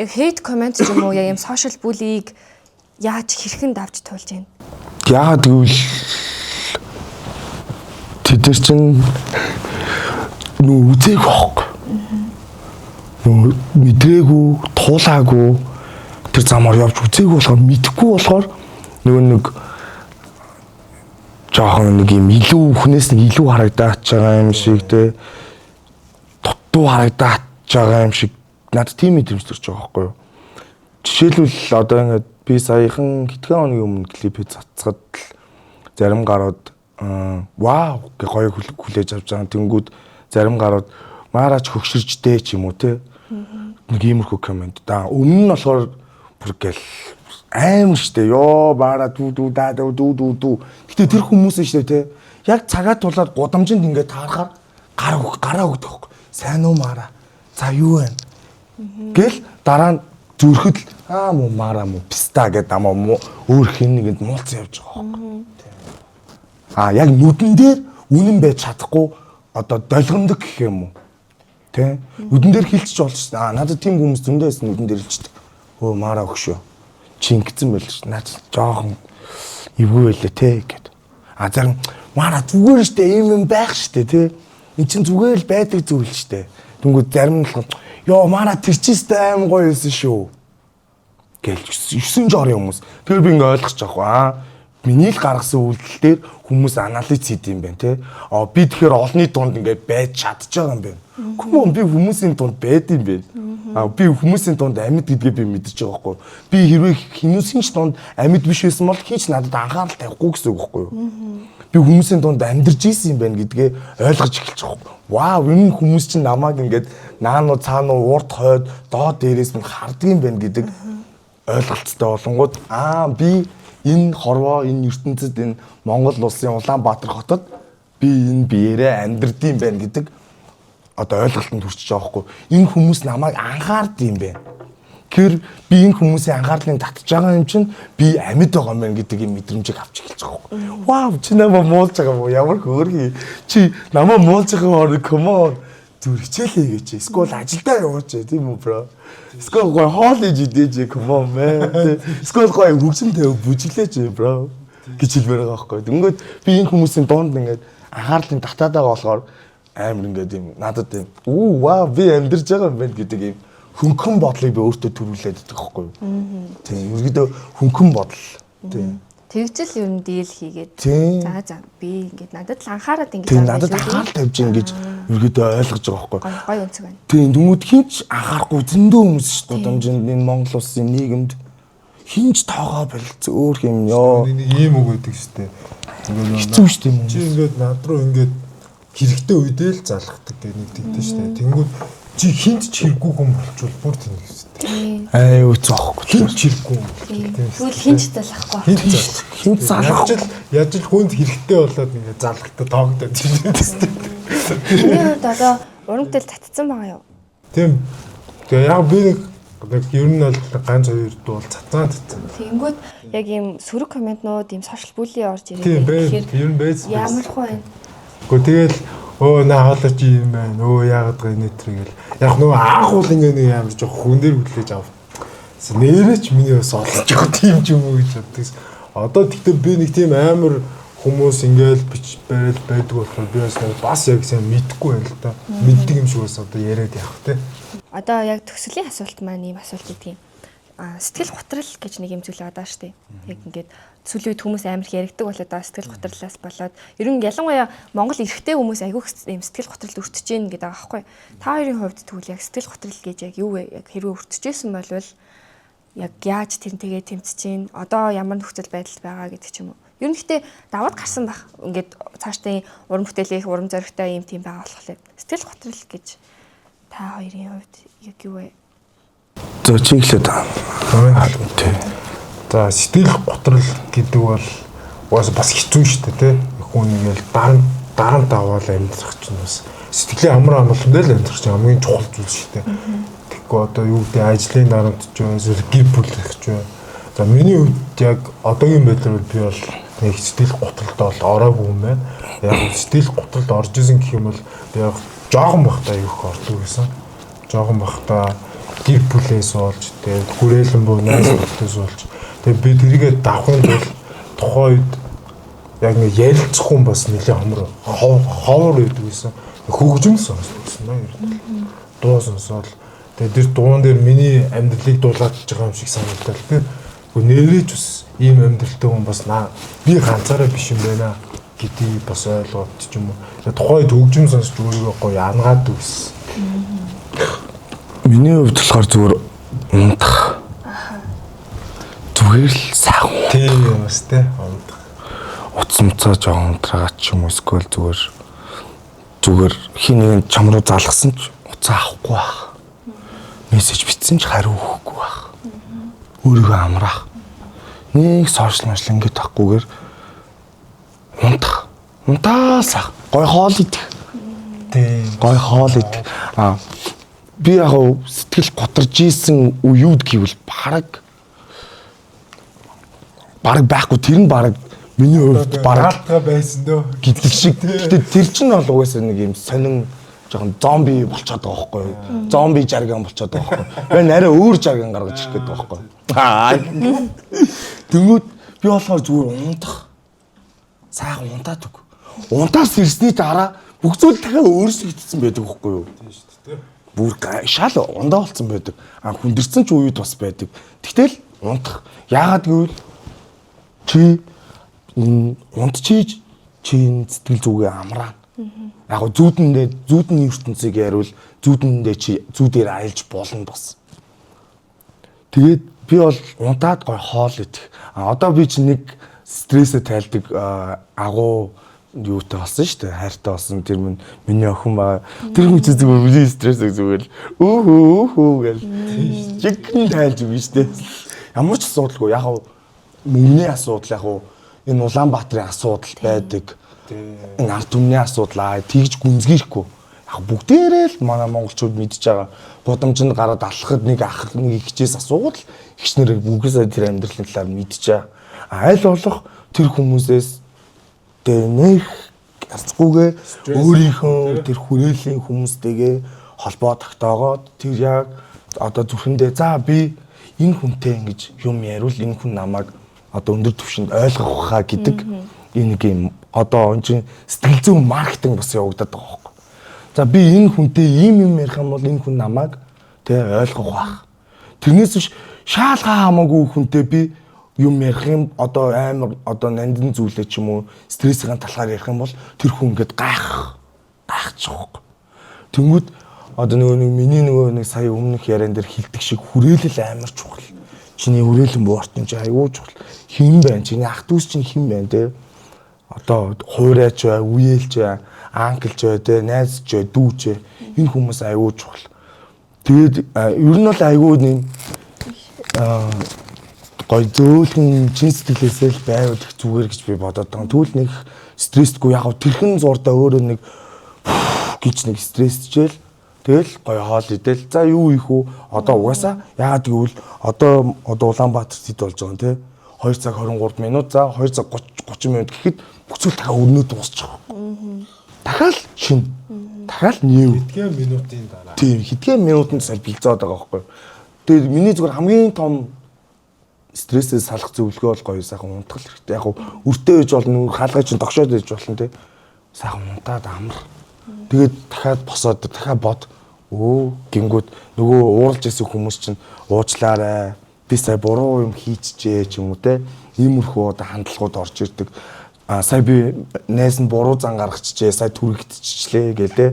яг хейт комент ч юм уу яг юм сошиал булийг яаж хэрхэн давж туулж байна? Яагаад гэвэл тэд нар чинь нөө үзээг واخгүй. Нөө мэдрээгүй, туулаагүй тэр замаар явж үзээг болохоор мэдэхгүй болохоор нөгөө нэг жоохон нэг юм илүү хүнээс нэг илүү харагдаад байгаа юм шиг те дутуу харагдаад байгаа юм шиг надад тийм мэдрэмж төрж байгаа байхгүй юу. Жишээлбэл одоо ингээд би саяхан хэдхэн хоногийн өмнө клипээ цацгаад зарим гарууд вау гэх гоё хүлээж авч байгаа. Тэнгүүд зарим гарууд маараач хөгшөрчтэй ч юм уу те нэг иймэрхүү комент. Өмнө нь болохоор бүр гэл аим штэ ёо баараа дүү даа дүү. Гэтэ тэр хүмүүс нь штэ те яг цагаа тулаад гудамжинд ингээд таарахаар гараа өгдөг хөөх. Сайн уу маараа. За юу вэ? Гэл дараа нь зүрхэд муу маараа муу писта гэдэг амаа муу өөр хин нэгэнд муулцсан явж байгаа хөөх. Яг нүдэн дээр үнэн байж чадахгүй одоо долгомдог гэх юм уу? Тэ? Нүдэн дээр хилчиж болж шээ. Надад тийм хүмүүс зөндөө байсан нүдэн дээр хилчдэг. Өө маараа өгшөө. Чи ингэсэн байл ш. Надад жоохон эвгүй байлээ те гэд. Зарим маараа зүгээр штэ ийм юм байх штэ те. Эн чин зүгээр л байдаг зүйл штэ. Тэнгүүд зарим нь ёо маараа тэр чи сте аим гоё байсан шүү. Гэлж 9 жорын хүмүүс. Тэр би ингээ ойлгож байгаа. Миний л гаргасан үйлдэл дээр хүмүүс анализ хийд юм байна те. Би тэгэхээр олонний дунд ингээ байж чадж байгаа юм байна. Хүмүн би хүмүүсийн дунд байд юм байна. Би хүмүүсийн дунд амьд гэдгээ би мэдчихэж байгаа байхгүй. Би хэрвээ хүмүүсийн ч дунд амьд биш байсан бол хинч надад анхаарал тавихгүй гэсэн үг байхгүй юу? Би хүмүүсийн дунд амьдарч ийсэн юм байна гэдгээ ойлгож эхэлж байгаа. Вау, энэ хүмүүс чинь намайг ингээд наануу цаануу урд хойд доод дээрээс нь харддаг юм байна гэдэг ойлголцтой болонгууд би энэ хорвоо энэ ертөнцид энэ Монгол улсын Улаанбаатар хотод би энэ биеэрээ амьдрд юм байна гэдэг одоо ойлголтод хүрчихэж байгаа хгүй. Энэ хүмүүс намайг анхаард юм байна. Тэр би энэ хүмүүсийн анхаарлыг татж байгаа юм чинь би амьд байгаа юм байна гэдэг юм мэдрэмжийг авч эхэлж байгаа хгүй. Вау, чи намайг муулж байгаа юм уу? Ямар хөөрхий. Чи намайг муулж байгаа орой come on. Зүр хичээлээ гэж. Эсвэл ажилдаа яваач тийм үү бро. Эсвэл гой хоол иж идэж come on man. Эсвэл гой хөгжим тавь бүжиглээч бро. гэж хэлмээр байгаа байхгүй. Тэнгүүд би энэ хүмүүсийн дунд ингээд анхаарлын татаад байгаа болохоор амар ингээд юм надад юм вау би амьдарч байгаа юм байна гэдэг юм хөнгөн бодлыг би өөртөө төрүүлээд байдаг байхгүй юу. Тийм ерөөдөө хөнгөн бодол. Тийм. Тэгжэл ер нь дийл хийгээд за би ингээд надад л анхаарат ингэж тийм надад анхаарал тавьж ингэж ерөөдөө ойлгож байгаа байхгүй. Гой өнцөг байна. Тийм дүмүүд хинч анхаарахгүй зөндөө хүмүүс шүү дээ. Дамжинд энэ Монгол улсын нийгэмд хинч тоогоо болц өөр юм ёо. Нэг ийм үг байдаг шүү дээ. Ингээд хэцүү шүү дээ юм. Чи ингээд над руу ингээд хэрэгтэй үедээ л залхдаг гэх нэг тэгдэж шүү дээ. Тэнгүүд чи хинт ч хэрэггүй хүн болчвол бүр тэнэг шүү дээ. Аюу зоохгүй. Хинт ч хэрэггүй. Тэгвэл хинч залахгүй. Хинт залахгүй. Яаж л хүнд хэрэгтэй болоод ингээд залхдаг тоогдоод тийм шүү дээ. Энэ одоо урамтай л татцсан байгаа юу? Тийм. Тэгээ яг би нэг ер нь бол ганц хоёр дуул цацаад татсан. Тэнгүүд яг ийм сөрөг комментнууд ийм сошиал бүлийн орж ирээд тийм ер нь байж ямар хөө байна. Гэхдээ тэгэл наа хаалаач юм байна. Яагаад гэнэ нэтрэгээл. Яг нөгөө анх уул ингээ нэг амар жоох хүн дээр хүлээж ав. Нэрээч миний бас олж байгаа тийм ч юм уу гэж боддогс. Одоо тэгтээ би нэг тийм амар хүмүүс ингээл бич барил байдаг болохоор би бас яг сайн мэдэхгүй байна л да. Мэддэг юм шиг бас одоо яриад явах те. Одоо яг төгслийн асуулт маань ийм асуулт гэдэг юм. сэтгэл готрал гэж нэг юм зүйл байгаа шүү дээ. Яг ингээд сүүлийн үед хүмүүс амар их яригдаг болоод сэтгэл готрлаас болоод ер нь ялангуяа Монгол эрэгтэй хүмүүс айгүй юм сэтгэл готролд өртөж гин гэдэг байгаа байхгүй. Та хоёрын хувьд тэгвэл яг сэтгэл готрол гэж яг юу вэ? Яг хэрвээ өртөжсэн болвол яг яаж тэрнтэйгээ тэмцэж гин? Одоо ямар нөхцөл байдалд байгаа гэдэг ч юм уу. Ер нь гэхдээ даваад гарсан байх. Ингээд цаашдын уран бүтээлийнх урам зоригтой юм тийм байгаа болохоор сэтгэл готрол гэж та хоёрын хувьд яг юу вэ? За чи хэлээд тий. За сэтгэл готрол гэдэг бол бас хэцүү шүү дээ тий. Хүн ингээл дарамт аваад амьдрах чинь бас сэтгэлийн амар амгалан дээр л амьдрах чинь хамгийн чухал зүйл шүү дээ. Тэгэхгүй одоо юу гэдэг ажлын дарамт ч вэ, гэр бүлэх ч вэ. За миний хувьд яг одоогийн байдлаар би бол нэг сэтгэл готролд бол ороогүй юм байна. Яг сэтгэл готролд орж исэн гэх юм бол би яг жоохон бахтаа юу их ордог гэсэн. Жоохон бахтаа гэр бүлээс болж тэгээд хүрээлэн буу найз нөхдөс болж тэгээд би тэрийгээ давхын тул тухайн үед яг нэг ярилцах хүн бас нэлээд ховор байдаг гэсэн хөгжим сонсдог наа ер нь дуу сонсоод тэгээд тэр дуун дээр миний амьдралыг дуулаач байгаа юм шиг санагдал би нэрэж бас ийм амьдралтай хүн бас би ганцаараа биш юм байна гэдгийг бас ойлгоод ч юм уу тухайн үед хөгжим сонсч өөрийгөө гоё ангаад үзсэн. Миний хувьд болохоор зүгээр унтах. Зүгээр л сайхан. Тийм бас тий унтах. Утас мцаа жоохон унтраагаад ч юм уу эсвэл зүгээр хин нэг чам руу залгасан ч уцаа авахгүй байх. Мессеж бичсэн ч хариу өгөхгүй байх. Өөрийгөө амраах. Нэг сошиал ингээд тахгүйгээр унтах. Унтаасаа гой хоол идэх. Тийм. Гой хоол идэх. Би яг сэтгэл готорж ийсэн үеуд гэвэл бараг байхгүй тэр нь бараг миний хувьд бараг байсан дөө гэдэг шиг. Гэтэ тэр чинь бол угаасаа нэг юм сонин жоохон зомби болчиход байгаа байхгүй юу? Зомби жарган болчиход байгаа байхгүй юу? Би арай өөр жарган гаргаж ирэх гээд байгаа байхгүй юу? Тэнгүүд би болохоор зүгээр унтах. Сайхан унтаад өг. Унтаас ирсний дараа бүх зүйл дахиад өөрсдөө хийцсэн байдаг байхгүй юу? Тийм шүү дээ. Бүр шал ундаа болсон байдаг. Хүндэрсэн ч үед бас байдаг. Тэгтэл унтах. Яагаад гэвэл чи унтчиж чи сэтгэл зүгээ амраана. Яг зүүдний ертөнцийг яривал зүүдэндээ чи зүүдээр аялж болно бас. Тэгээд би бол унтаад гой хоол идэх. Одоо би чи нэг стрессээ тайлдаг агуу юутай болсон шүү дээ. Хайртай болсон тэр миний охин ба тэр хүн чинь зүгээр миний стресс зүгээр өөхөө гэл чигэн тайлж өгнө шүү дээ. Ямар ч асуудалгүй яг мөнгөний асуудал яг энэ Улаанбаатарын асуудал байдаг. Энэ ард түмний асуудал тэгж гүнзгийхгүй. Яг бүгдээрээ л манай монголчууд мэдж байгаа. Гудамжинд гараад алхахад нэг ах нэг ихчээс асуудал ихчнэр бүгдээ тэр амьдралын талаар мэдж байгаа. Аль болох тэр хүмүүсээс нэг асцгүйгээ өөрийнхөө тэр хүрээлийн хүмүүстэйгээ холбоо тогтоогоод тэр яг одоо зүрхэндээ за би энэ хүнтэй ингэж юм яриул энэ хүн намайг одоо өндөр түвшинд ойлгох хаа гэдэг энэ нэг юм одоо энэ чинь сэтгэл зүйн маркетинг бас явагдаад байгаа байхгүй. За би энэ хүнтэй ийм юм ярих юм бол энэ хүн намайг тэ ойлгох байх. Тэрнээс биш шаалгаа хамаагүй хүнтэй би юм ярих юм одоо амар одоо нандин зүйлээ ч юм уу стрессийн талаар ярих юм бол тэр хүн ингээд гайхчих. Тэнгүүд одоо нэг миний нэг сая өмнөх яриан дээр хилдэг шиг хүрээлэл амар чухал. Чиний хүрээлэн буурт юм чи аюу чухал. Хэн байна? Чиний ах дүүс чинь хэн байна те? Одоо хуурайч бай, үеэлч бай, анклж бай те, найзч бай, дүүч бай. Энэ хүмүүс аюу чухал. Тэгээд ер нь бол аюу нэг гой зөөлхөн чин сэтгэлээсээ л байвал их зүгээр гэж би бодоод байгаа. Тэгвэл нэг стрессгүй яг тэрхэн зурдаа өөрөө нэг гэж нэг стрессчээл тэгэл гой хоол идэл за юу ийх үү одоо угаасаа яагаад гэвэл одоо Улаанбаатарт ид болж байгаа юм те 2 цаг 23 минут за 2 цаг 30 минут гэхэд бүх зүйл дахиад өрнөө дуусчих. Дахиад шин дахиад new хэдхэн минутын дараа тийм хэдхэн минутанд сар бэлзээд байгаа байхгүй. Тэгээд миний зүгээр хамгийн том стрессээс салах зөвлөгөө бол гоё сайхан унтах хэрэгтэй. Яг өртөө ээж болно, хаалгай чинь тогшоод ээж болно те. Сайхан унтаад амар. Тэгээд дахиад босоод дахиад бод. Гингүүд нөгөө ууралж исэн хүмүүс чинь уучлаарай. би сая буруу юм хийчихээ ч юм уу те иймэрхүү одоо хандлагууд орж ирдэг. Сая би найз нь буруу зан гаргачихжээ, сая түрэгдчихлээ гээл те.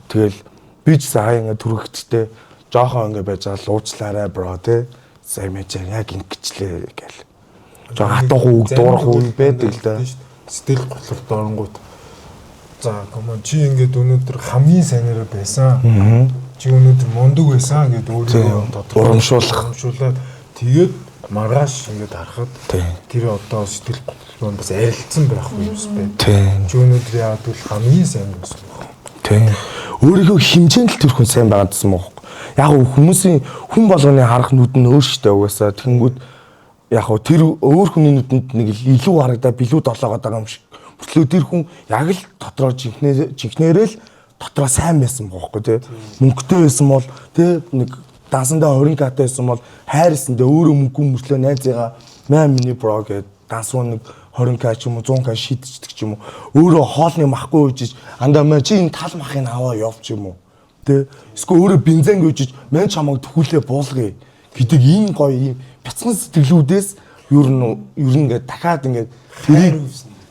Тэгэл би ч сая ингээ түрэгдтэй жоохон ингээ байж байгаа луучлаарай бро те. Сая мэж яг ингэчлээ гээл. Жоо хатах үг дуурах үг байдаг л да. Сэтгэл готлох дорнгууд. За комон чи ингээд өнөөдөр хамгийн сайнараа байсан. Чи өнөөдөр мундаг байсан гэдээ өөрөө урамшуулаад тэгээд маргааш ингээд харахад тэр одоо сэтгэл готлол маань бас арилцсан байх юмс бай. Чи өнөөдөр яагаад гэвэл хамгийн сайн байсан баг. Тийм. Өөрийнхөө хэмжээнд л тэр хүн сайн байгаа гэсэн мөн. Яг хүмүүсийн хүн болгоны харах нүд нь өөр штэ угаасаа тэгэнгүүт яг тэр өөр хүний нүдэнд нэг илүү харагдаа билүү долоогоод байгаа юм шиг. Мөртлөө тэр хүн яг л дотроо жинхнээрээ л дотроо сайн байсан бохоггүй тий. Мөнгөтэй байсан бол тий нэг дансандаа 20k байсан бол хайрсандаа өөрөө мөнгө мөртлөө найзыгаа маа миний бро гэдэг дансуу нэг 20k ч юм уу 100k шидчихдэг ч юм уу. Өөрөө хоолны махгүй үжиж андаа маа чи энэ тал махыг аваа явч юм уу. Тий. Эсвэл өөрөө бензин гүйжиж мань чамайг төхүүлээ буулгая гэдэг ийм гоё ийм бяцхан сэтгэлүүдээс ер нь ингээд дахиад ингээд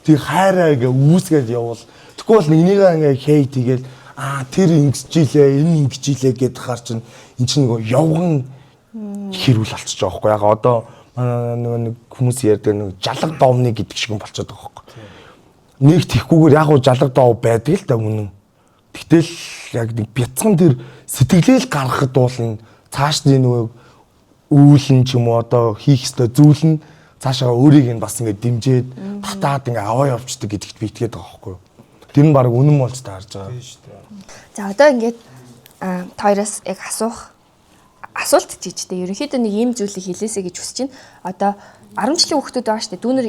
тэр хайраа ингээ үүсгээд явбал тэгвэл бол нэгнийгээ ингээ хей тэгэл тэр ингэжлээ энэ ингэжлээ гэдээ хаар чинь эн чинь нөгөө явган хэрүүл болчихж байгаа байхгүй яг одоо нэг хүмүүс ярьдаг нэг жалга доовны гэдэг шиг юм болчиход байгаа байхгүй нэг тэгхгүйгээр яг жалга доов байдаг л да үнэн тэгтэл яг нэг бяцхан тэр сэтгэлээл гаргахад бол цаашдын нөгөө үүлэн ч юм уу одоо хийх ёстой зүйл нь цаашаа өөрийг нь бас ингэ дэмжиж татаад ингэ аваа явчихдаг гэдэгт би итгээд байгаа байхгүй юу. Тэр нь баг үнэн болж таарж байгаа. Тийм шүү дээ. За одоо ингээд тоороос яг асуулт чийжтэй. Ерөнхийдөө нэг ийм зүйлийг хэлээсэй гэж хүсэж байна. Одоо 10 жилийн хүүхдүүд байгаа шүү дээ. Дүүнер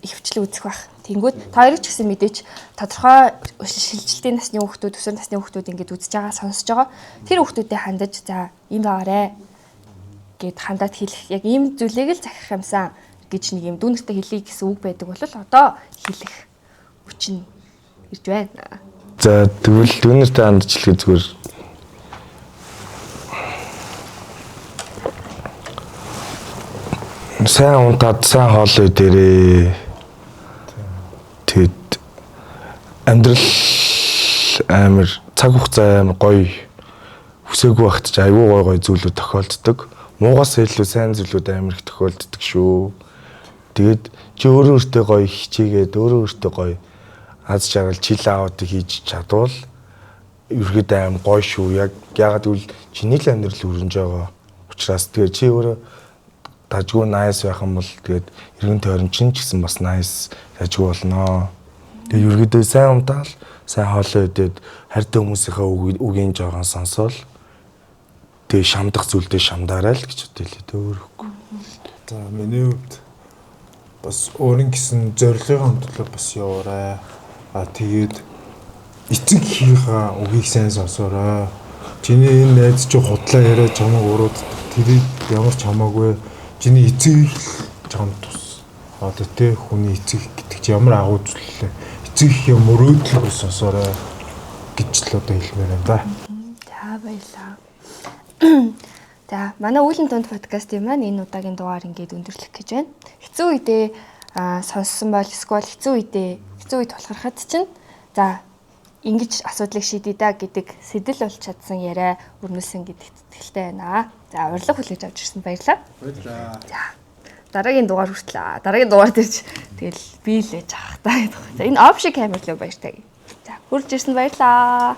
ихвчлэн үзэх байх. Тэнгүүд тооёрч гэсэн мэдээч тодорхой шилжилтийн насны хүүхдүүд, өсвөр насны хүүхдүүд ингээд үзэж байгаа, сонсож байгаа. Тэр хүүхдүүдэд хандаж за ийм байгаарэ гэд хандаад хэлэх. Яг ийм зүйлийг л захих юмсан гэж нэг юм дүүнертэй хэлье гэсэн үг байдаг бол одоо хэлэх хүчин ирж байна. За тэгвэл дүүнертэй хандчихлээ зүгээр сайн унтаад сайн хоолой дээрээ тэгэд амьдрал амар цаг хугацаа амар гоё хүсээгүй багт ч аюу гоё зүйлүүд тохиолддог. Муугаас илүү сайн зүйлүүд амар их тохиолддог шүү. Тэгээд чи өөртөө гоё хичээгээд өөртөө гоё аз жаргал чил аавд хийж чадвал ерөөдөө аим гоё шүү. Ягаад гэвэл чиний л амьдрал өрнөж байгаа учраас тэгээд чи өөрөө дажгүй найс байх юм бол тэгээд эргэн тойрон чинь ч гэсэн бас найс дажгүй болноо. Тэгээд ерөөдөө сайн унтаал, сайн хоолой идээд хайртай хүмүүсийнхээ үгийн жоохон сонсоол. Тэгээд шамдах зүйлдээ шамдаарай л гэж хэлээ дээ өөрөхгүй. За миний хувьд бас өөрийн гэсэн зорилгын төлөө бас яваарай. Тэгээд эцэг хийхаа үгийг сайн сонсоорой. Чиний энэ найз чи худлаа яриа чамайг урууддаг. Тэрийг ямар ч хамаагүй чиний эцэг чамд тус. Одоо тэ хүний эцэг гэдэг чи ямар агуу зүйл лээ. Эцэг хийх мөрөөдөл сонсоорой гэж л одоо хэлмээр байна да. За баярлалаа. За манай Үүлэн тунд подкастын маань энэ удаагийн дугаар ингээд өндөрлөх гэж байна. Хэцүү үедээ сонссон бол эсвэл хэцүү үед тулгархад чинь за ингэж асуудлыг шийдэе да гэдэг сэтэл болж чадсан яриа өрнүүлсэн гэдэгт итгэлтэй байна. За урилга хүлээж авч ирсэнд баярлалаа. Баярлалаа. За дараагийн дугаар хүртлээ. Дараагийн дугаар дээрч тэгэл биелээж авах таа гэдэг. За энэ опшиг камер руу баяртай. За хурж ирсэнд баярлалаа.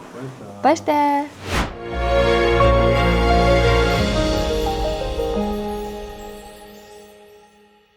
Баяртай.